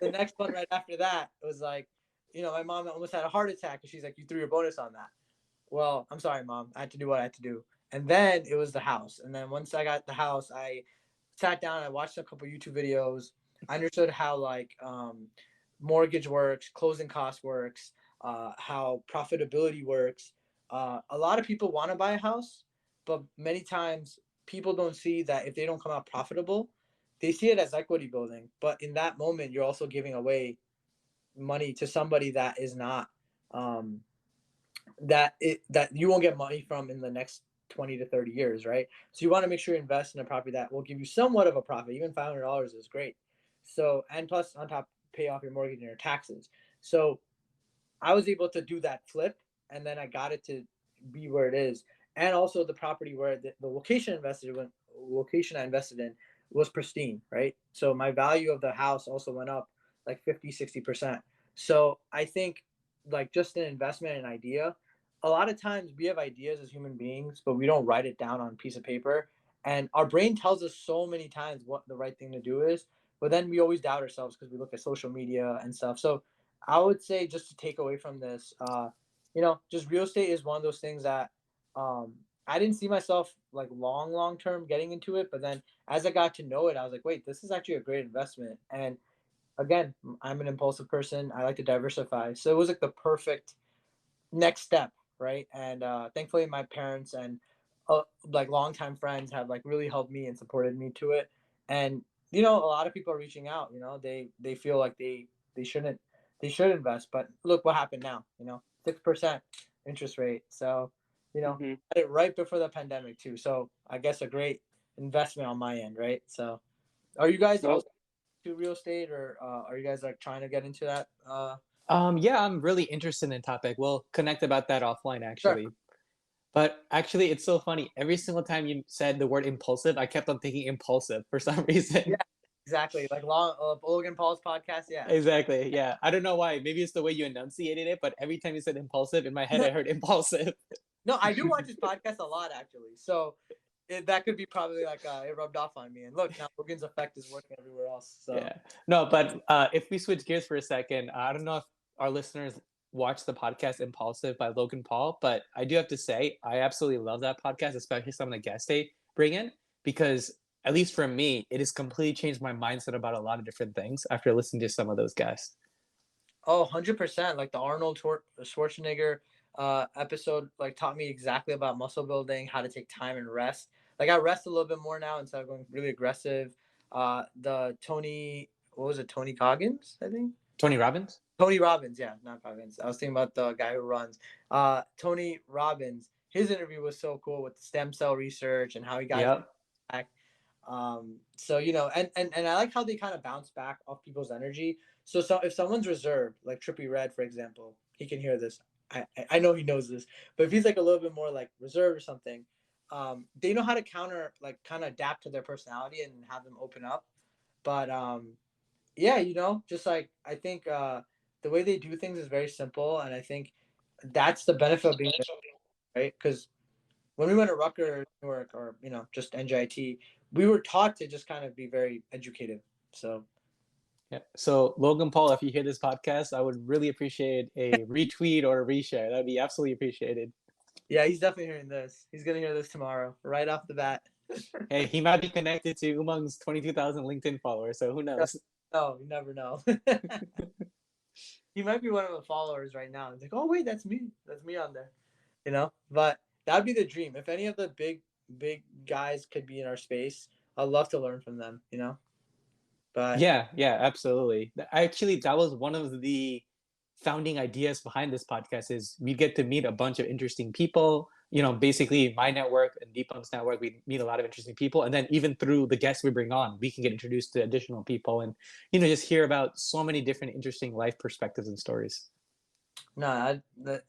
the next one right after that was like, my mom almost had a heart attack and she's like, you threw your bonus on that. Well, I'm sorry, mom. I had to do what I had to do. And then it was the house. And then once I got the house, I sat down, I watched a couple YouTube videos, I understood how like mortgage works, closing cost works, how profitability works. A lot of people want to buy a house, but many times people don't see that if they don't come out profitable, they see it as equity building. But in that moment, you're also giving away money to somebody that is not um, that you won't get money from in the next 20 to 30 years, right? So you want to make sure you invest in a property that will give you somewhat of a profit. Even $500 is great. So, and plus on top, pay off your mortgage and your taxes. So I was able to do that flip, and then I got it to be where it is. And also the property where the location I invested in was pristine, right? So my value of the house also went up like 50, 60%. So I think like just an investment and idea, a lot of times we have ideas as human beings, but we don't write it down on a piece of paper. And our brain tells us so many times what the right thing to do is, but then we always doubt ourselves because we look at social media and stuff. So I would say just to take away from this, just real estate is one of those things that um, I didn't see myself like long term getting into it, but then as I got to know it, I was like, wait, this is actually a great investment. And again, I'm an impulsive person. I like to diversify, so it was like the perfect next step, right? And thankfully, my parents and like longtime friends have like really helped me and supported me to it. And a lot of people are reaching out. They feel like they shouldn't they should invest, but look what happened now. 6% interest rate. So Mm-hmm. right before the pandemic too. So I guess a great investment on my end, right? So are you guys Well, also to real estate, or are you guys like trying to get into that? Yeah, I'm really interested in the topic. We'll connect about that offline, Sure. actually. But actually, it's so funny. Every single time you said the word impulsive, I kept on thinking impulsive for some Yeah, reason. exactly. Like Logan Paul's podcast. Yeah. Exactly. Yeah. I don't know why. Maybe it's the way you enunciated it, but every time you said impulsive, in my head, I heard impulsive. No, I do watch his podcast a lot actually. So that could be probably like it rubbed off on me. And look, now Logan's effect is working everywhere else. So Yeah. No, but if we switch gears for a second, I don't know if our listeners watch the podcast Impulsive by Logan Paul, but I do have to say, I absolutely love that podcast, especially some of the guests they bring in, because at least for me, it has completely changed my mindset about a lot of different things after listening to some of those guests. 100%. Like the Schwarzenegger episode, like taught me exactly about muscle building, how to take time and rest. Like I rest a little bit more now instead of going really aggressive. The Tony, what was it? Tony Coggins, I think. Tony Robbins? Tony Robbins, yeah, not Coggins. I was thinking about the guy who runs. Tony Robbins. His interview was so cool with the stem cell research and how he got Yep. back. So and I like how they kind of bounce back off people's energy. So if someone's reserved, like Trippy Red, for example, he can hear this. I know he knows this, but if he's like a little bit more like reserved or something, they know how to counter, like kind of adapt to their personality and have them open up. But yeah, just like I think the way they do things is very simple, and I think that's the benefit of being there, right? Because when we went to Rutgers, Newark, or just NJIT, we were taught to just kind of be very educative. So Yeah. So, Logan Paul, if you hear this podcast, I would really appreciate a retweet or a reshare. That would be absolutely appreciated. yeah, he's definitely hearing this. He's gonna hear this tomorrow, right off the bat. Hey, he might be connected to Umang's 22,000 LinkedIn followers, so who knows? No, you never know. He might be one of the followers right now. It's like, oh wait, that's me. That's me on there. But that'd be the dream. If any of the big guys could be in our space, I'd love to learn from them. But Yeah, yeah, absolutely. Actually, that was one of the founding ideas behind this podcast is we get to meet a bunch of interesting people. Basically my network and Deepam's network, we meet a lot of interesting people. And then even through the guests we bring on, we can get introduced to additional people and, just hear about so many different interesting life perspectives and stories. no,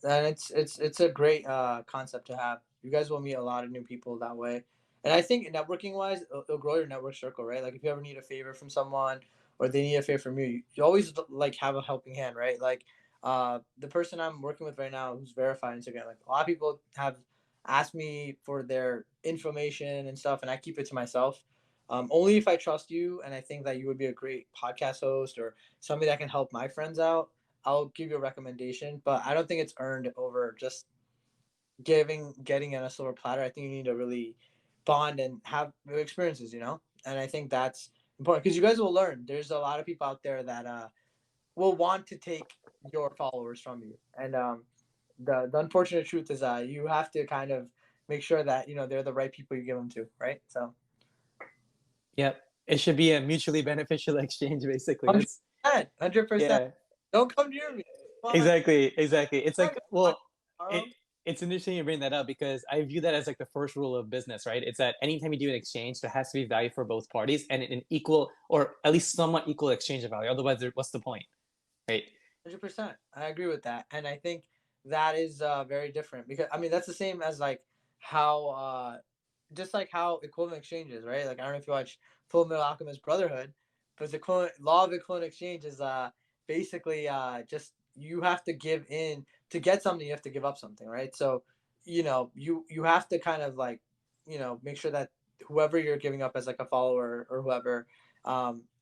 and it's a great concept to have. You guys will meet a lot of new people that way, and I think networking wise, it'll grow your network circle, right? Like if you ever need a favor from someone, or they need a favor from you, you always like have a helping hand, right? Like the person I'm working with right now who's verified Instagram, like a lot of people have asked me for their information and stuff, and I keep it to myself. Only if I trust you and I think that you would be a great podcast host or somebody that can help my friends out, I'll give you a recommendation, but I don't think it's earned over just getting in a silver platter. I think you need to really bond and have experiences, and I think that's important because you guys will learn. There's a lot of people out there that will want to take your followers from you, and the unfortunate truth is you have to kind of make sure that they're the right people you give them to, right? So Yep. It should be a mutually beneficial exchange, basically. 100%, 100%. Yeah, Don't come near me. Come on. exactly. It's I'm like, not gonna well, find it tomorrow. it's interesting you bring that up because I view that as like the first rule of business, right? It's that anytime you do an exchange, there has to be value for both parties and an equal or at least somewhat equal exchange of value. Otherwise, what's the point, right? 100%. I agree with that, and I think that is very different because I mean that's the same as like how just like how equivalent exchange is, right? Like I don't know if you watch Full Metal Alchemist Brotherhood, but the law of equivalent exchange is basically just you have to give in to get something, you have to give up something, right? So you have to kind of like make sure that whoever you're giving up as like a follower or whoever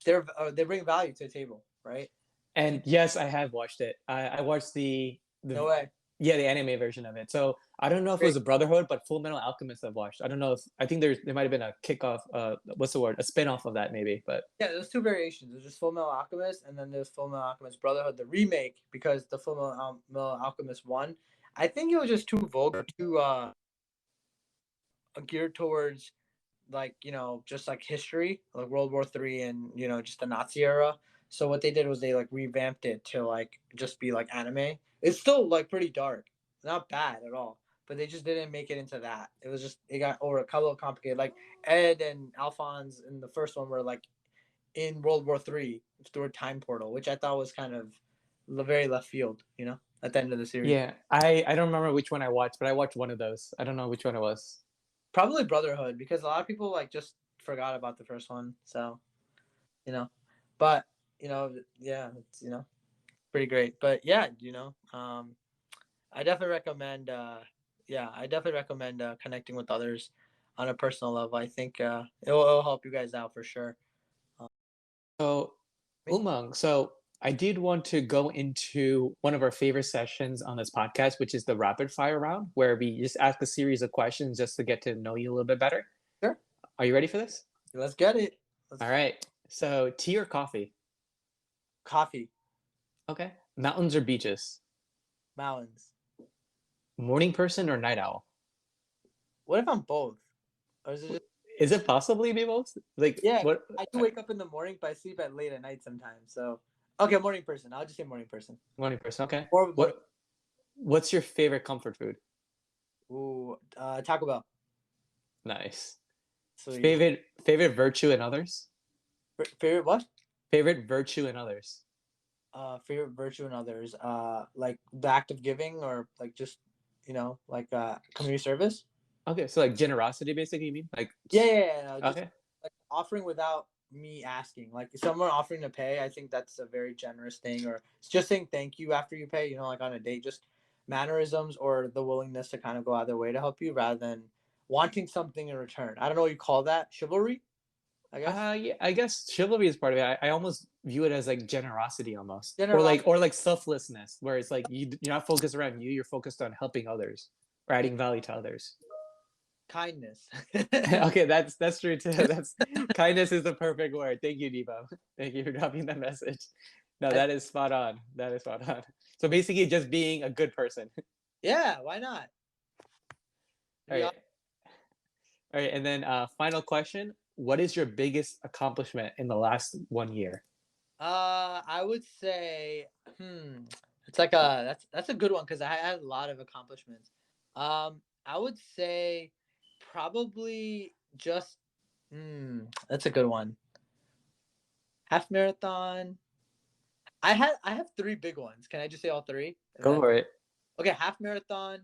they bring value to the table, right? And yes, I have watched it. I watched No the way. yeah, the anime version of it. So I don't know if it was Great. a Brotherhood, but Full Metal Alchemist I've watched. I don't know if I think there might have been a kickoff. What's the word? A spin-off of that maybe. But Yeah, there's two variations. There's just Full Metal Alchemist, and then there's Full Metal Alchemist Brotherhood, the remake, because the Full Metal Alchemist one, I think it was just too vulgar, too geared towards like just like history, like World War III and just the Nazi era. So what they did was they like revamped it to like just be like anime. It's still like pretty dark, not bad at all, but they just didn't make it into that. It was just it got over a couple of complicated. Like Ed and Alphonse in the first one were like in World War III through a time portal, which I thought was kind of very left field, at the end of the series. yeah, I don't remember which one I watched, but I watched one of those. I don't know which one it was. Probably Brotherhood because a lot of people like just forgot about the first one. So, you know, but yeah, it's pretty great. But yeah, I definitely recommend I definitely recommend connecting with others on a personal level. I think it'll help you guys out for sure. Um, So Umang, so I did want to go into one of our favorite sessions on this podcast, which is the rapid fire round, where we just ask a series of questions just to get to know you a little bit better. sure, Are you ready for this? let's get it. All Let's right. So tea or coffee? coffee, Okay. Mountains or beaches? mountains. Morning person or night owl? What if I'm both? Or is it just Is it possibly be both? Like yeah? what? I do wake up in the morning, but I sleep at late at night sometimes. So okay, morning person. I'll just say morning person. Morning person. Okay. More of a morning. What's your favorite comfort food? Ooh, Taco Bell. Nice. Sweet. Favorite virtue in others? Favorite what? Favorite virtue in others? Favorite virtue in others. Like the act of giving, or like just like community service. Okay, so like generosity, basically, you mean? Like, No, just okay, like offering without me asking. Like if someone offering to pay, I think that's a very generous thing. Or it's just saying thank you after you pay. Like on a date, just mannerisms or the willingness to kind of go out of their way to help you, rather than wanting something in return. I don't know what you call that. Chivalry, I guess. yeah, I guess chivalry is part of it. I almost view it as like generosity almost, Generosity, or like selflessness, where it's like you're not focused around you, you're focused on helping others or adding value to others. kindness. Okay, that's true too. That's kindness is the perfect word. Thank you, Deepa. Thank you for dropping that message. No, that is spot on. That is spot on. So basically, just being a good person. Yeah, why not? All right, all right, and then final question: what is your biggest accomplishment in the last 1 year? I would say, it's like that's a good one because I had a lot of accomplishments. I would say probably just, that's a good one. Half marathon. I have three big ones. Can I just say all three? Go for it. Okay, half marathon,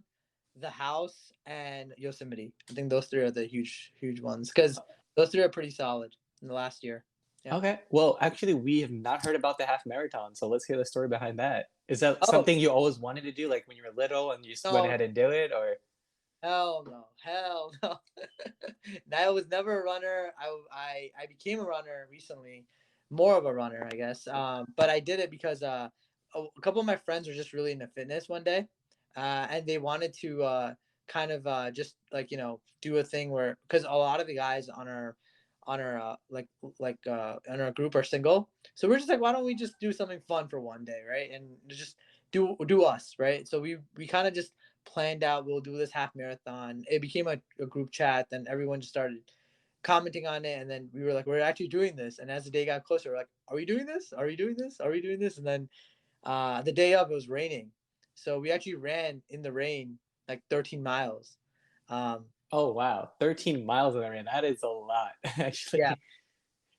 the house, and Yosemite. I think those three are the huge ones because those three are pretty solid in the last year. Yeah. Okay. Well, actually, we have not heard about the half marathon, so let's hear the story behind that. Is that Oh something you always wanted to do, like when you were little and you just went no, ahead and do it, or? hell no, hell no. I was never a runner. I became a runner recently, more of a runner, I guess. But I did it because a couple of my friends were just really into fitness one day, and they wanted to kind of just like do a thing where because a lot of the guys on our on our group or single. So we're just like, why don't we just do something fun for one day, right? And just do us, right? So we kind of just planned out we'll do this half marathon. It became a group chat, then everyone just started commenting on it, and then we were like, we're actually doing this. And as the day got closer, we're like, are we doing this? Are we doing this? Are we doing this? And then the day of, it was raining, so we actually ran in the rain like 13 miles. Um, Oh wow, 13 miles in the rain. That is a lot, yeah, actually.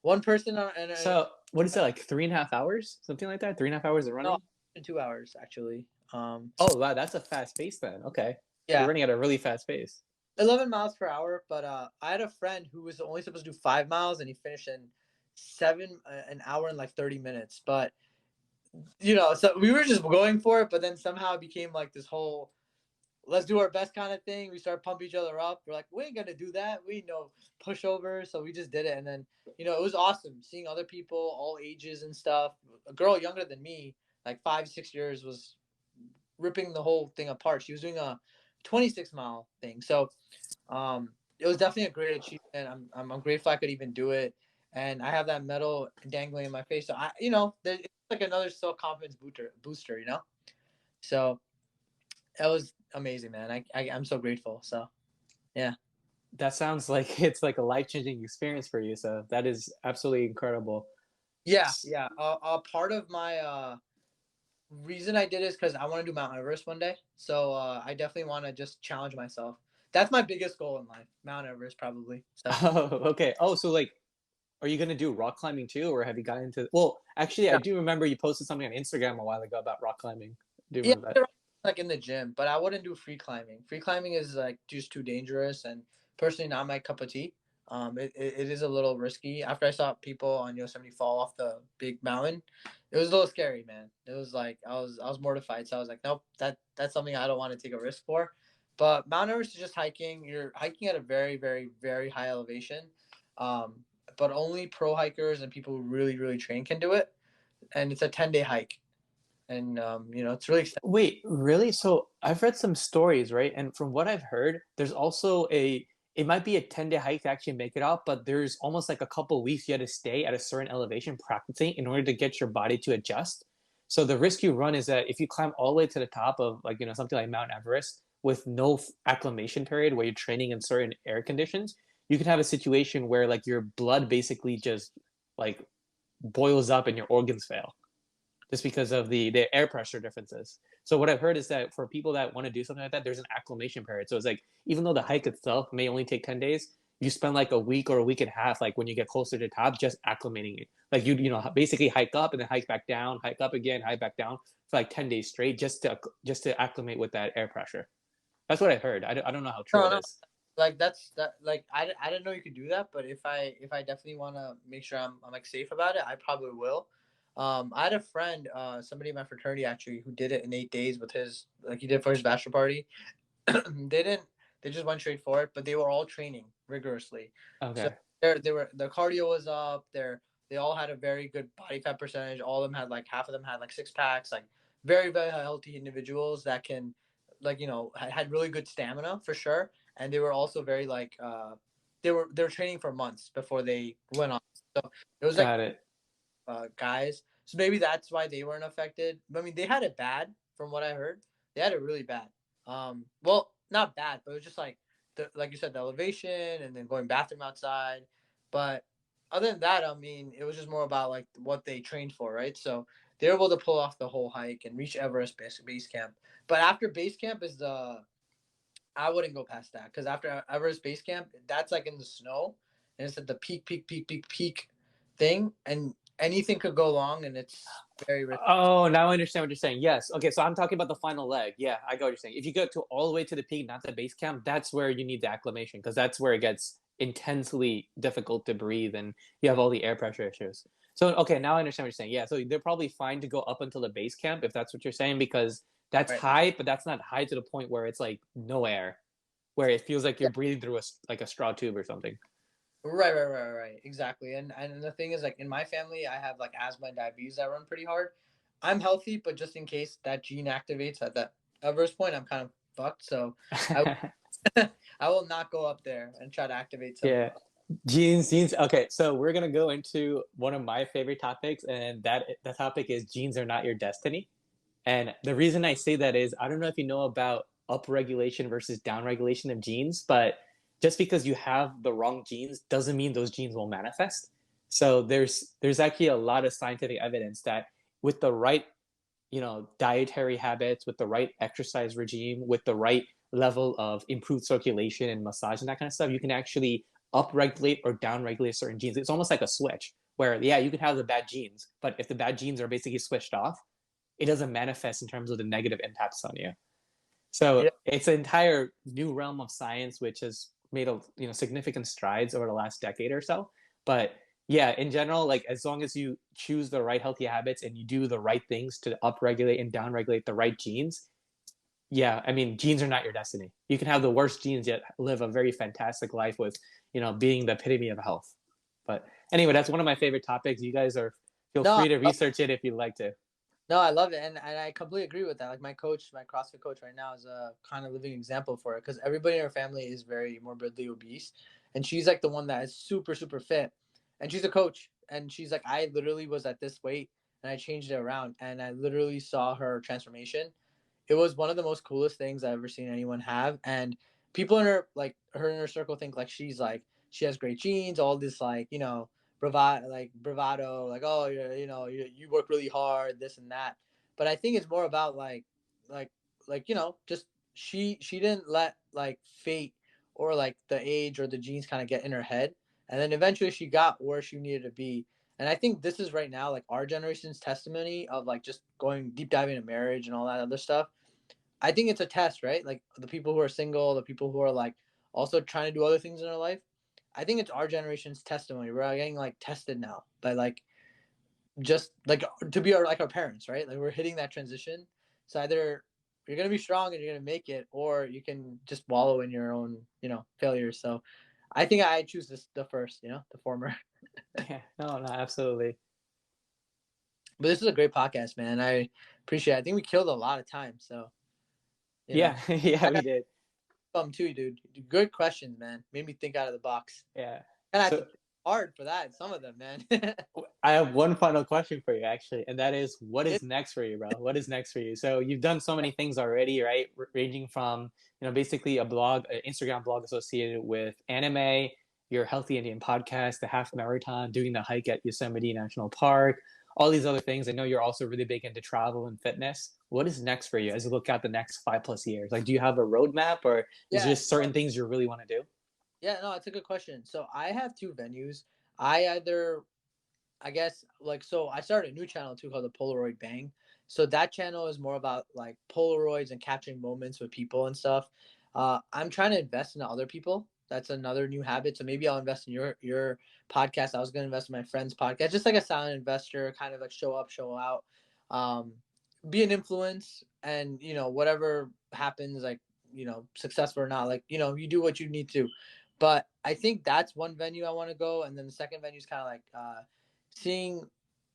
one person on and So what is it, like 3.5 hours, something like that? 3.5 hours of no, running? in 2 hours actually. Oh wow, that's a fast pace then. Okay, you're Yeah, running at a really fast pace. 11 miles per hour. But I had a friend who was only supposed to do 5 miles, and he finished in an hour and like 30 minutes. But so we were just going for it, but then somehow it became like this whole let's do our best kind of thing. We start pumping each other up. We're like, we ain't gonna do that. We know pushover, so we just did it. And then it was awesome seeing other people, all ages and stuff. A girl younger than me, like 5, 6 years, was ripping the whole thing apart. She was doing a 26-mile thing. So it was definitely a great achievement. I'm grateful I could even do it, and I have that medal dangling in my face. So it's like another self confidence booster. So that was amazing, man. I'm so grateful. So yeah. That sounds like it's like a life-changing experience for you. So that is absolutely incredible. Yeah, yeah. A part of my reason I did is because I want to do Mount Everest one day. So I definitely want to just challenge myself. That's my biggest goal in life. Mount Everest, probably. So Oh, okay. Oh, so like, are you gonna do rock climbing too, or have you gotten into? Well, actually, I yeah, do remember you posted something on Instagram a while ago about rock climbing. Do you yeah, remember that? they're like in the gym, but I wouldn't do free climbing. Free climbing is like just too dangerous, and personally not my cup of tea. It is a little risky. After I saw people on Yosemite fall off the big mountain, it was a little scary, man. It was like I was mortified, so I was like, nope, that's something I don't want to take a risk for. But Mount Everest is just hiking. You're hiking at a very, very, very high elevation, um, but only pro hikers and people who really, really train can do it. And it's a 10-day hike, and it's really extensive. Wait, really? So I've read some stories, right? And from what I've heard, there's also it might be a 10-day hike to actually make it out, but there's almost like a couple weeks you had to stay at a certain elevation practicing in order to get your body to adjust. So the risk you run is that if you climb all the way to the top of like, something like Mount Everest with no acclimation period where you're training in certain air conditions, you can have a situation where like your blood basically just like boils up and your organs fail just because of the air pressure differences. So what I've heard is that for people that want to do something like that, there's an acclimation period. So it's like even though the hike itself may only take 10 days, you spend like a week or a week and a half, like when you get closer to the top, just acclimating it. Like basically hike up and then hike back down, hike up again, hike back down for like 10 days straight, just to acclimate with that air pressure. That's what I heard. I don't know how true No, it no, is. like that. Like I didn't know you could do that, but if I definitely want to make sure I'm like safe about it, I probably will. I had a friend, somebody in my fraternity actually, who did it in 8 days with his like he did for his bachelor party. they didn't. They just went straight for it, but they were all training rigorously. So Okay. their cardio was up. They all had a very good body fat percentage. All of them had like half of them had like six packs. Like very very healthy individuals that can like had really good stamina for sure. And they were also very like they were training for months before they went on. So it was like Got it. guys. So maybe that's why they weren't affected. I mean, they had it bad from what I heard. They had it really bad. Well, not bad, but it was just like like you said, the elevation and then going bathroom outside. But other than that, I mean, it was just more about like what they trained for, right? So they were able to pull off the whole hike and reach Everest base camp. But after base camp is the I wouldn't go past that because after Everest base camp, that's like in the snow, and it's at the peak thing, and anything could go wrong, and it's very risky. Oh, now I understand what you're saying. Yes. Okay, so I'm talking about the final leg. Yeah, I got what you're saying. If you go to all the way to the peak, not the base camp, that's where you need the acclimation because that's where it gets intensely difficult to breathe and you have all the air pressure issues. So, okay, now I understand what you're saying. Yeah, so they're probably fine to go up until the base camp if that's what you're saying because that's Right. high, but that's not high to the point where it's like no air, where it feels like Yeah. you're breathing through a straw tube or something. Right. Exactly. And the thing is, like in my family, I have like asthma and diabetes that run pretty hard. I'm healthy, but just in case that gene activates at that Everest point, I'm kind of fucked. So I I will not go up there and try to activate something. Yeah. Genes. Okay, so we're gonna go into one of my favorite topics, and that the topic is genes are not your destiny. And the reason I say that is I don't know if you know about upregulation versus downregulation of genes, but just because you have the wrong genes doesn't mean those genes will manifest. So there's actually a lot of scientific evidence that with the right, dietary habits, with the right exercise regime, with the right level of improved circulation and massage and that kind of stuff, you can actually upregulate or downregulate certain genes. It's almost like a switch where, yeah, you can have the bad genes, but if the bad genes are basically switched off, it doesn't manifest in terms of the negative impacts on you. So Yeah. it's an entire new realm of science which has made significant strides over the last decade or so. But yeah, in general, like as long as you choose the right healthy habits and you do the right things to upregulate and downregulate the right genes, yeah, I mean, genes are not your destiny. You can have the worst genes yet live a very fantastic life with, being the epitome of health. But anyway, that's one of my favorite topics. You guys are feel No, free to research it if you'd like to. no, I love it, and I completely agree with that. Like my coach, my CrossFit coach right now is a kind of living example for it because everybody in her family is very morbidly obese, and she's like the one that is super super fit, and she's a coach, and she's like, I literally was at this weight, and I changed it around, and I literally saw her transformation. It was one of the most coolest things I've ever seen anyone have, and people in her her inner circle think like she's like she has great genes, all this like bravado, like oh you work really hard, this and that. But I think it's more about like just she didn't let like fate or like the age or the genes kind of get in her head, and then eventually she got where she needed to be. And I think this is right now like our generation's testimony of like just going deep diving into marriage and all that other stuff. I think it's a test, right? Like the people who are single, the people who are like also trying to do other things in their life. I think it's our generation's testimony. We're getting like tested now by like just like to be our parents, right? Like we're hitting that transition. So either you're gonna be strong and you're gonna make it, or you can just wallow in your own, failures. So I think I choose the first, the former. Yeah, no, absolutely. But this is a great podcast, man. I appreciate it. I think we killed a lot of time. So, Yeah, yeah, I we had did. some too, dude. Good questions, man. Made me think out of the box. Yeah. And I had to So think hard for that, some of them, man. I have one final question for you, actually, and that is, what It, is next for you, bro? What is next for you? So you've done so many things already, right? Ranging from, basically a blog, an Instagram blog associated with anime, your Healthy Indian podcast, the half marathon, doing the hike at Yosemite National Park, all these other things. I know you're also really big into travel and fitness. What is next for you as you look out the next 5+ years? Like, do you have a roadmap, or is there yeah. just certain things you really want to do? Yeah, no, it's a good question. So I have two venues. I either I guess so I started a new channel too called the Polaroid Bang. So that channel is more about like Polaroids and capturing moments with people and stuff. I'm trying to invest into other people. That's another new habit. So maybe I'll invest in your podcast. I was gonna invest in my friend's podcast, just like a silent investor, kind of like show up, show out, um, be an influence, and whatever happens, like successful or not, like you do what you need to. But I think that's one venue I want to go, and then the second venue is kind of like seeing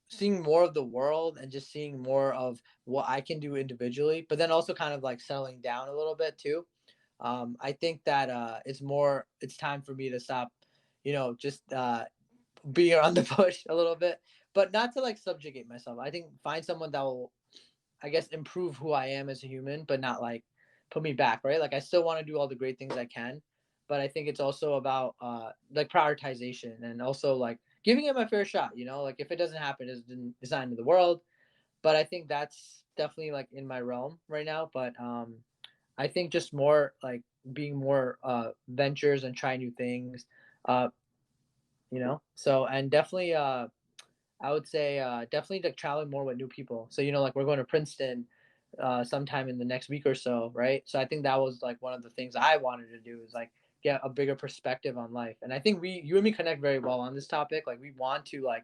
seeing more of the world and just seeing more of what I can do individually, but then also kind of like settling down a little bit too. I think that it's time for me to stop, just being around the bush a little bit, but not to like subjugate myself. I think find someone that will, I guess, improve who I am as a human, but not like put me back, right? Like I still want to do all the great things I can, but I think it's also about like prioritization and also like giving it my fair shot. Like if it doesn't happen, it's not into the world. But I think that's definitely like in my realm right now. But I think just more like being more ventures and try new things. Uh, so and definitely I would say definitely like traveling more with new people. So like we're going to Princeton sometime in the next week or so, right? So I think that was like one of the things I wanted to do is like get a bigger perspective on life. And I think you and me connect very well on this topic. Like we want to like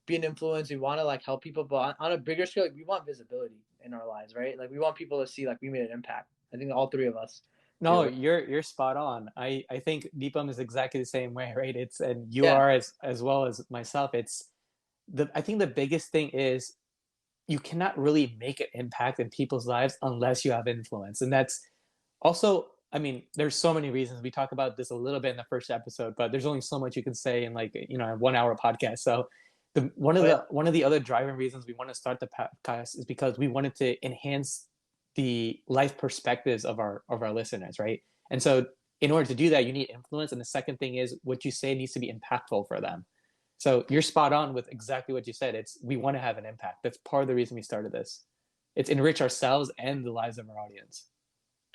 be an influence. We want to like help people, but on a bigger scale, like, we want visibility in our lives, right? Like we want people to see like we made an impact. I think all three of us No, do. you're spot on. I think Deepam is exactly the same way, right? It's and you Yeah, are as well as myself. It's I think the biggest thing is you cannot really make an impact in people's lives unless you have influence. And that's also I mean, there's so many reasons. We talk about this a little bit in the first episode, but there's only so much you can say in like, you know, a 1 hour podcast. So one of the other driving reasons we want to start the podcast is because we wanted to enhance the life perspectives of our listeners, right? And so in order to do that, you need influence. And the second thing is what you say needs to be impactful for them. So you're spot on with exactly what you said. It's we want to have an impact. That's part of the reason we started this. It's enrich ourselves and the lives of our audience.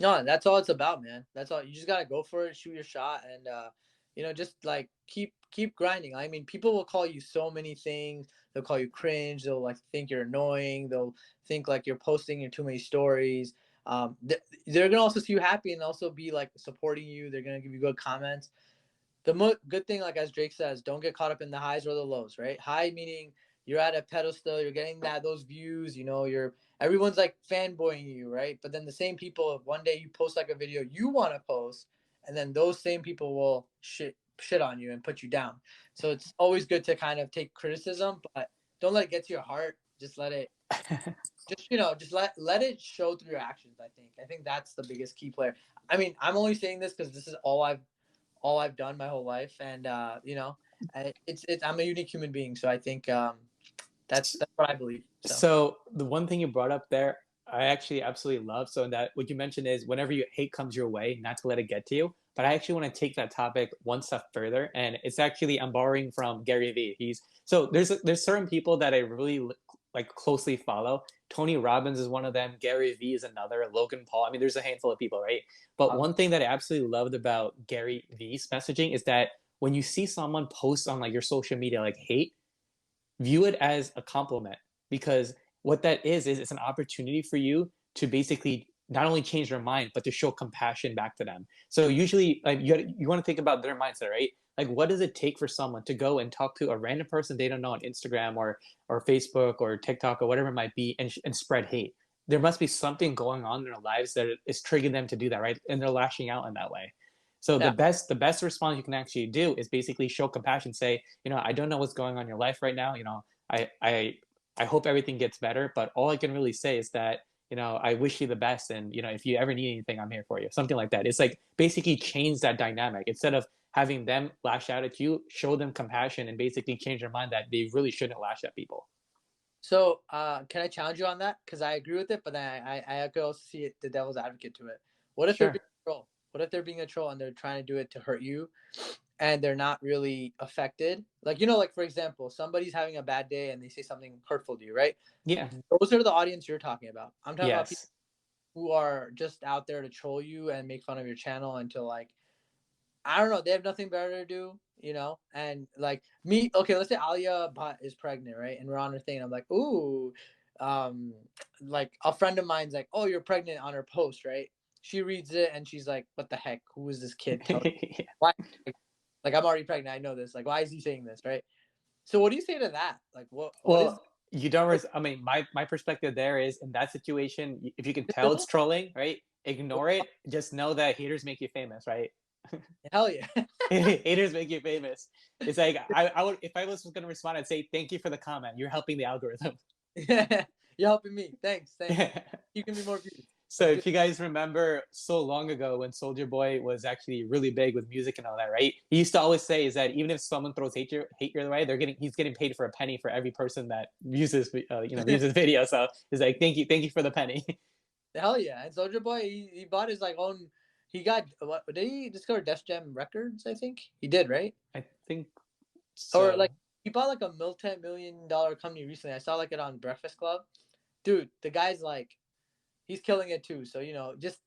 No, that's all it's about, man. That's all. You just gotta go for it, shoot your shot, and just like keep grinding. I mean, people will call you so many things. They'll call you cringe. They'll like think you're annoying. They'll think like you're posting in too many stories. They're gonna also see you happy and also be like supporting you. They're gonna give you good comments. The good thing, like as Drake says, don't get caught up in the highs or the lows, right? High meaning you're at a pedestal, you're getting those views, everyone's like fanboying you, right? But then the same people, if one day you post like a video you want to post, and then those same people will shit on you and put you down. So it's always good to kind of take criticism, but don't let it get to your heart. Just let it just let it show through your actions. I think that's the biggest key player. I mean, I'm only saying this because this is all I've done my whole life, and it's I'm a unique human being, so I think that's what I believe. So the one thing you brought up there, I actually absolutely love. So that what you mentioned is whenever hate comes your way, not to let it get to you. But I actually want to take that topic one step further, and it's actually I'm borrowing from Gary Vee. There's certain people that I really like closely follow. Tony Robbins is one of them. Gary Vee is another. Logan Paul. I mean, there's a handful of people, right? But one thing that I absolutely loved about Gary Vee's messaging is that when you see someone post on like your social media like hate, view it as a compliment, because what that is it's an opportunity for you to basically not only change their mind but to show compassion back to them. So usually like you want to think about their mindset, right? Like what does it take for someone to go and talk to a random person they don't know on Instagram or Facebook or TikTok or whatever it might be and spread hate? There must be something going on in their lives that is triggering them to do that, right? And they're lashing out in that way. So Yeah. the best response you can actually do is basically show compassion. Say, I don't know what's going on in your life right now. I hope everything gets better, but all I can really say is that I wish you the best, and if you ever need anything, I'm here for you. Something like that. It's like basically change that dynamic. Instead of having them lash out at you, show them compassion and basically change their mind that they really shouldn't lash at people. So can I challenge you on that? Because I agree with it, but then I could also see the devil's advocate to it. What if they're being a troll? What if they're being a troll and they're trying to do it to hurt you, and they're not really affected? Like like for example, somebody's having a bad day and they say something hurtful to you, right? Yeah. Those are the audience you're talking about. I'm talking about people Yes. who are just out there to troll you and make fun of your channel until like I don't know, they have nothing better to do, and like me, okay, let's say Alia Bhatt is pregnant, right? And we're on her thing, and I'm like, ooh, um, like a friend of mine's like, oh, you're pregnant on her post, right? She reads it and she's like, what the heck? Who is this kid? Yeah. Why? Like, I'm already pregnant. I know this. Like, why is he saying this, right? So, what do you say to that? Like, what is? Well, you don't. I mean, my perspective there is in that situation, if you can tell it's trolling, right? Ignore it. Just know that haters make you famous, right? Hell yeah. Haters make you famous. It's like I would if I was going to respond, I'd say thank you for the comment. You're helping the algorithm. You're helping me. Thanks. You can be more views. So if you guys remember so long ago when Soldier Boy was actually really big with music and all that, right? He used to always say is that even if someone throws hate your way, he's getting paid for a penny for every person that views his video. So he's like, thank you for the penny. Hell yeah! And Soldier Boy, he bought his like own. He got what? Did he discover Def Jam Records? I think he did, right? I think so. Or like he bought like a multi-million-dollar company recently. I saw like it on Breakfast Club. Dude, the guy's like, he's killing it too. So just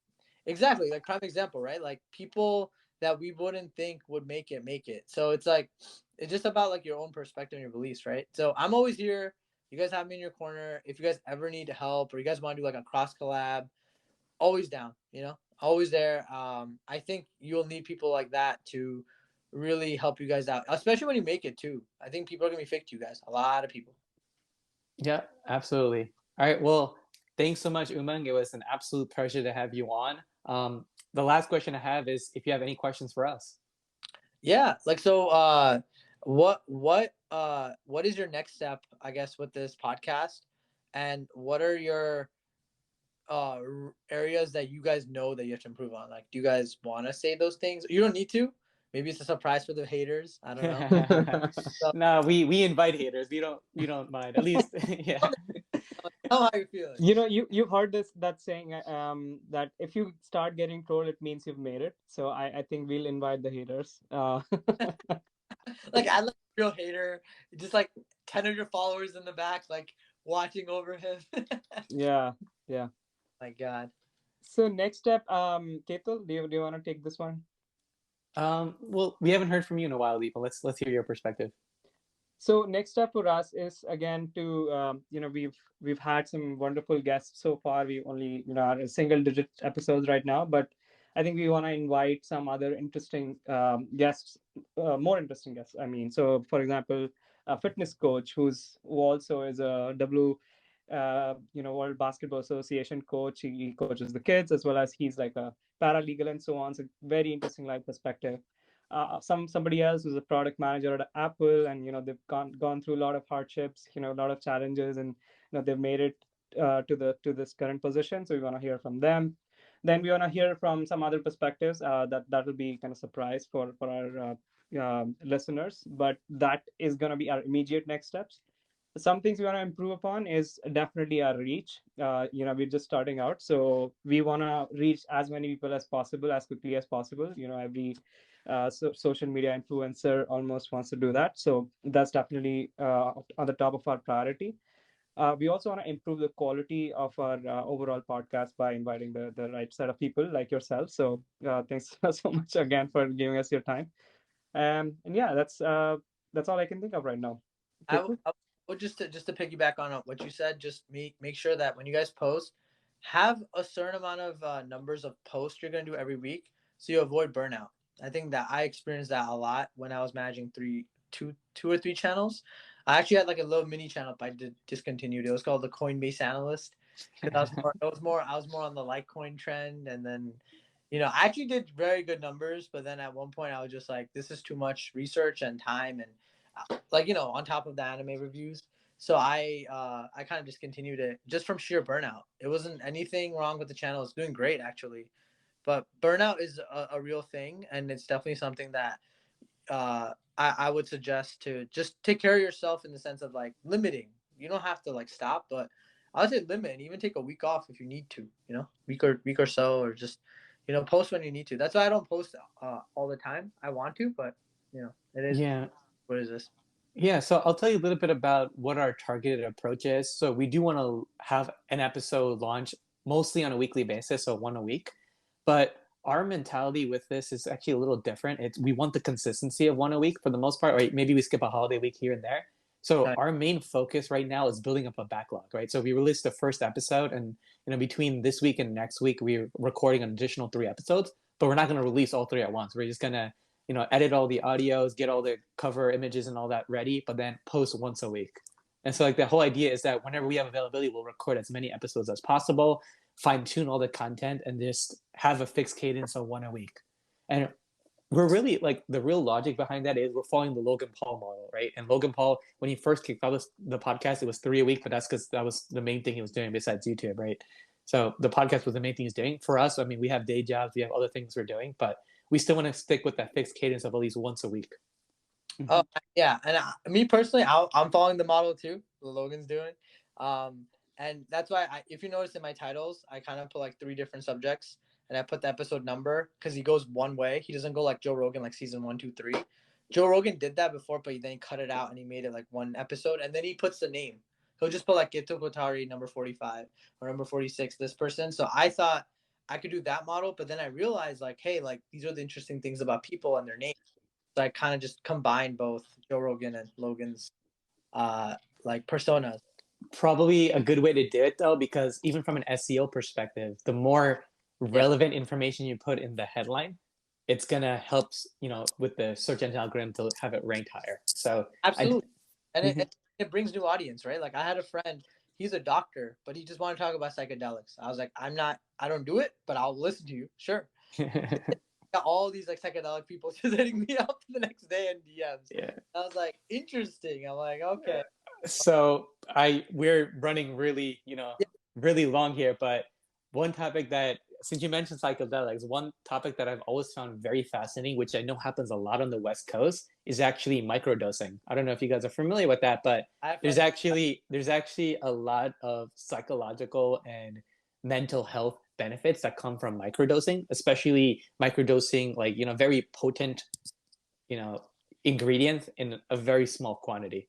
exactly like prime example, right? Like people that we wouldn't think would make it. So it's like it's just about like your own perspective and your beliefs, right? So I'm always here. You guys have me in your corner. If you guys ever need help or you guys want to do like a cross collab, always down, always there. I think you'll need people like that to really help you guys out, especially when you make it too. I think people are gonna be fake to you guys. A lot of people. Yeah, absolutely. All right. Well, thanks so much, Umang. It was an absolute pleasure to have you on. The last question I have is if you have any questions for us. Yeah, like so what is your next step, I guess, with this podcast? And what are your areas that you guys know that you have to improve on? Like, do you guys want to say those things? You don't need to. Maybe it's a surprise for the haters. I don't know. So, No, we invite haters. We don't mind. At least, yeah. tell how you're feeling. You've heard that saying that if you start getting trolled, it means you've made it. So I think we'll invite the haters. Like, I like a real hater, just like 10 of your followers in the back, like watching over him. Yeah, yeah. My God. So next step, Ketul, do you want to take this one? Well, we haven't heard from you in a while, Deepa. Let's hear your perspective. So next step for us is again to we've had some wonderful guests so far. We only are in single digit episodes right now, but I think we want to invite some other interesting guests, more interesting guests. I mean, so for example, a fitness coach who also is a World Basketball Association coach. He coaches the kids as well as he's like a paralegal and so on. So very interesting life perspective. Somebody else who's a product manager at Apple, and they've gone through a lot of hardships, a lot of challenges, and they've made it to this current position. So we want to hear from them. Then we want to hear from some other perspectives. That will be kind of surprise for our listeners, but that is going to be our immediate next steps. Some things we want to improve upon is definitely our reach. We're just starting out, so we want to reach as many people as possible as quickly as possible. Every social media influencer almost wants to do that, so that's definitely on the top of our priority. We also want to improve the quality of our overall podcast by inviting the right set of people like yourself. So thanks so much again for giving us your time. And yeah, that's all I can think of right now. I would just to piggyback on what you said, just make sure that when you guys post, have a certain amount of numbers of posts you're gonna do every week, so you avoid burnout. I think that I experienced that a lot when I was managing two or three channels. I actually had like a little mini channel, but I did discontinued. It was called the Coinbase Analyst because I was more on the Litecoin trend, and then I actually did very good numbers, but then at one point I was just like, this is too much research and time, and like on top of the anime reviews. So I kind of discontinued it just from sheer burnout. It wasn't anything wrong with the channel. It's doing great actually, but burnout is a real thing, and it's definitely something that I would suggest to just take care of yourself in the sense of like limiting. You don't have to like stop, but I would say limit and even take a week off if you need to. Week or so, or just post when you need to. That's why I don't post all the time. I want to, but it is. Yeah. What is this? Yeah, so I'll tell you a little bit about what our targeted approach is. So we do want to have an episode launch mostly on a weekly basis, so one a week. But our mentality with this is actually a little different. We want the consistency of one a week for the most part, right? Maybe we skip a holiday week here and there. So our main focus right now is building up a backlog, right? So we released the first episode, and between this week and next week, we're recording an additional 3 episodes. But we're not going to release all three at once. We're just going to edit all the audios, get all the cover images and all that ready, but then post once a week. And so like the whole idea is that whenever we have availability, we'll record as many episodes as possible, fine tune all the content, and just have a fixed cadence of one a week. And we're really like the real logic behind that is we're following the Logan Paul model, right? And Logan Paul, when he first kicked off the podcast, it was 3 a week, but that's because that was the main thing he was doing besides YouTube, right? So the podcast was the main thing he's doing. For us, I mean, we have day jobs, we have other things we're doing, but we still want to stick with that fixed cadence of at least once a week. Oh yeah, and me personally, I'm following the model too. The Logan's doing, and that's why if you notice in my titles, I kind of put like 3 different subjects, and I put the episode number because he goes one way. He doesn't go like Joe Rogan, like season 1, 2, 3. Joe Rogan did that before, but then he cut it out and he made it like one episode, and then he puts the name. He'll just put like Geto Kotari number 45 or number 46. This person. So I thought I could do that model, but then I realized like, hey, like these are the interesting things about people and their names. So I kind of just combined both Joe Rogan and Logan's like personas. Probably a good way to do it though, because even from an SEO perspective, the more relevant information you put in the headline, it's gonna help with the search engine algorithm to have it ranked higher. So absolutely, and it brings new audience, right? Like I had a friend, he's a doctor, but he just wanted to talk about psychedelics. I was like, I don't do it, but I'll listen to you, sure. Got all these like psychedelic people just hitting me up the next day in DMs. Yeah, I was like, interesting. I'm like, okay. So we're running really, really long here, but one topic that, since you mentioned psychedelics, one topic that I've always found very fascinating, which I know happens a lot on the West Coast, is actually microdosing. I don't know if you guys are familiar with that, but there's actually a lot of psychological and mental health benefits that come from microdosing, especially microdosing like, very potent, you know, ingredients in a very small quantity.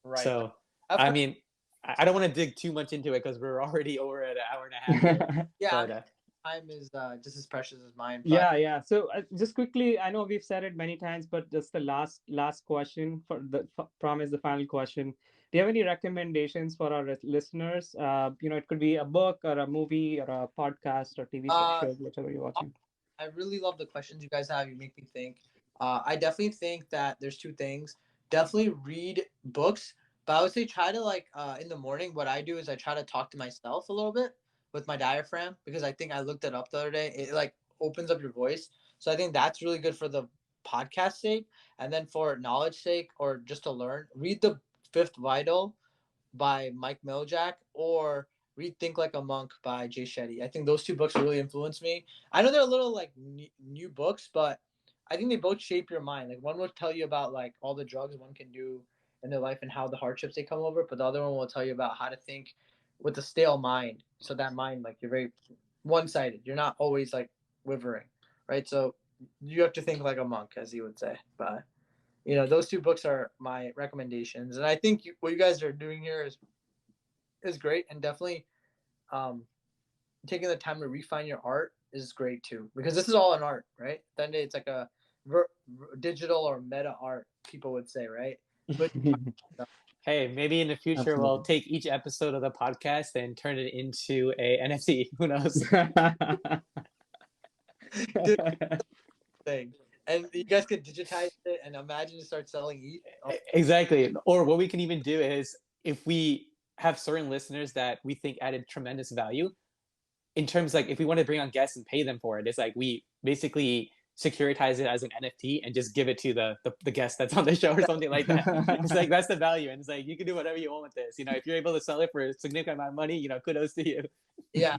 Right. So, I've I heard- mean, I don't want to dig too much into it because we're already over at an hour and a half here. yeah, I But mean, time is just as precious as mine. But Yeah. So just quickly, I know we've said it many times, but just the last question for the promise, the final question. Do you have any recommendations for our listeners? It could be a book or a movie or a podcast or TV show, whatever you're watching. I really love the questions you guys have. You make me think. I definitely think that there's two things. Definitely read books, but I would say try to like in the morning. What I do is I try to talk to myself a little bit with my diaphragm because I think I looked it up the other day. It like opens up your voice, so I think that's really good for the podcast sake, and then for knowledge sake or just to learn. Read the Fifth Vital by Mike Miljack or read Think Like a Monk by Jay Shetty. I think those two books really influenced me. I know they're a little like new books, but I think they both shape your mind. Like one will tell you about like all the drugs one can do in their life and how the hardships they come over, but the other one will tell you about how to think with a stale mind. So that mind, like you're very one-sided. You're not always like wavering, right? So you have to think like a monk, as you would say. But those two books are my recommendations, and I think what you guys are doing here is great, and definitely taking the time to refine your art is great too, because this is all an art, right? Then it's like a digital or meta art, people would say, right? But hey, maybe in the future Absolutely. we'll take each episode of the podcast and turn it into a NFT. Who knows? thing, and you guys could digitize it and imagine to start selling ETH. Oh, Exactly. Or what we can even do is, if we have certain listeners that we think added tremendous value, in terms like if we want to bring on guests and pay them for it, it's like we basically securitize it as an NFT and just give it to the guest that's on the show or something like that. It's like that's the value, and it's like you can do whatever you want with this. If you're able to sell it for a significant amount of money, kudos to you. yeah,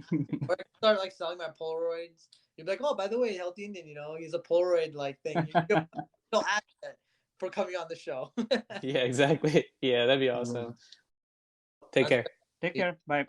or start like selling my Polaroids. You'd be like, oh, by the way, Healthy Indian, he's a Polaroid like thing. You no asset for coming on the show. Yeah, exactly. Yeah, that'd be awesome. Take care. Take care. Bye.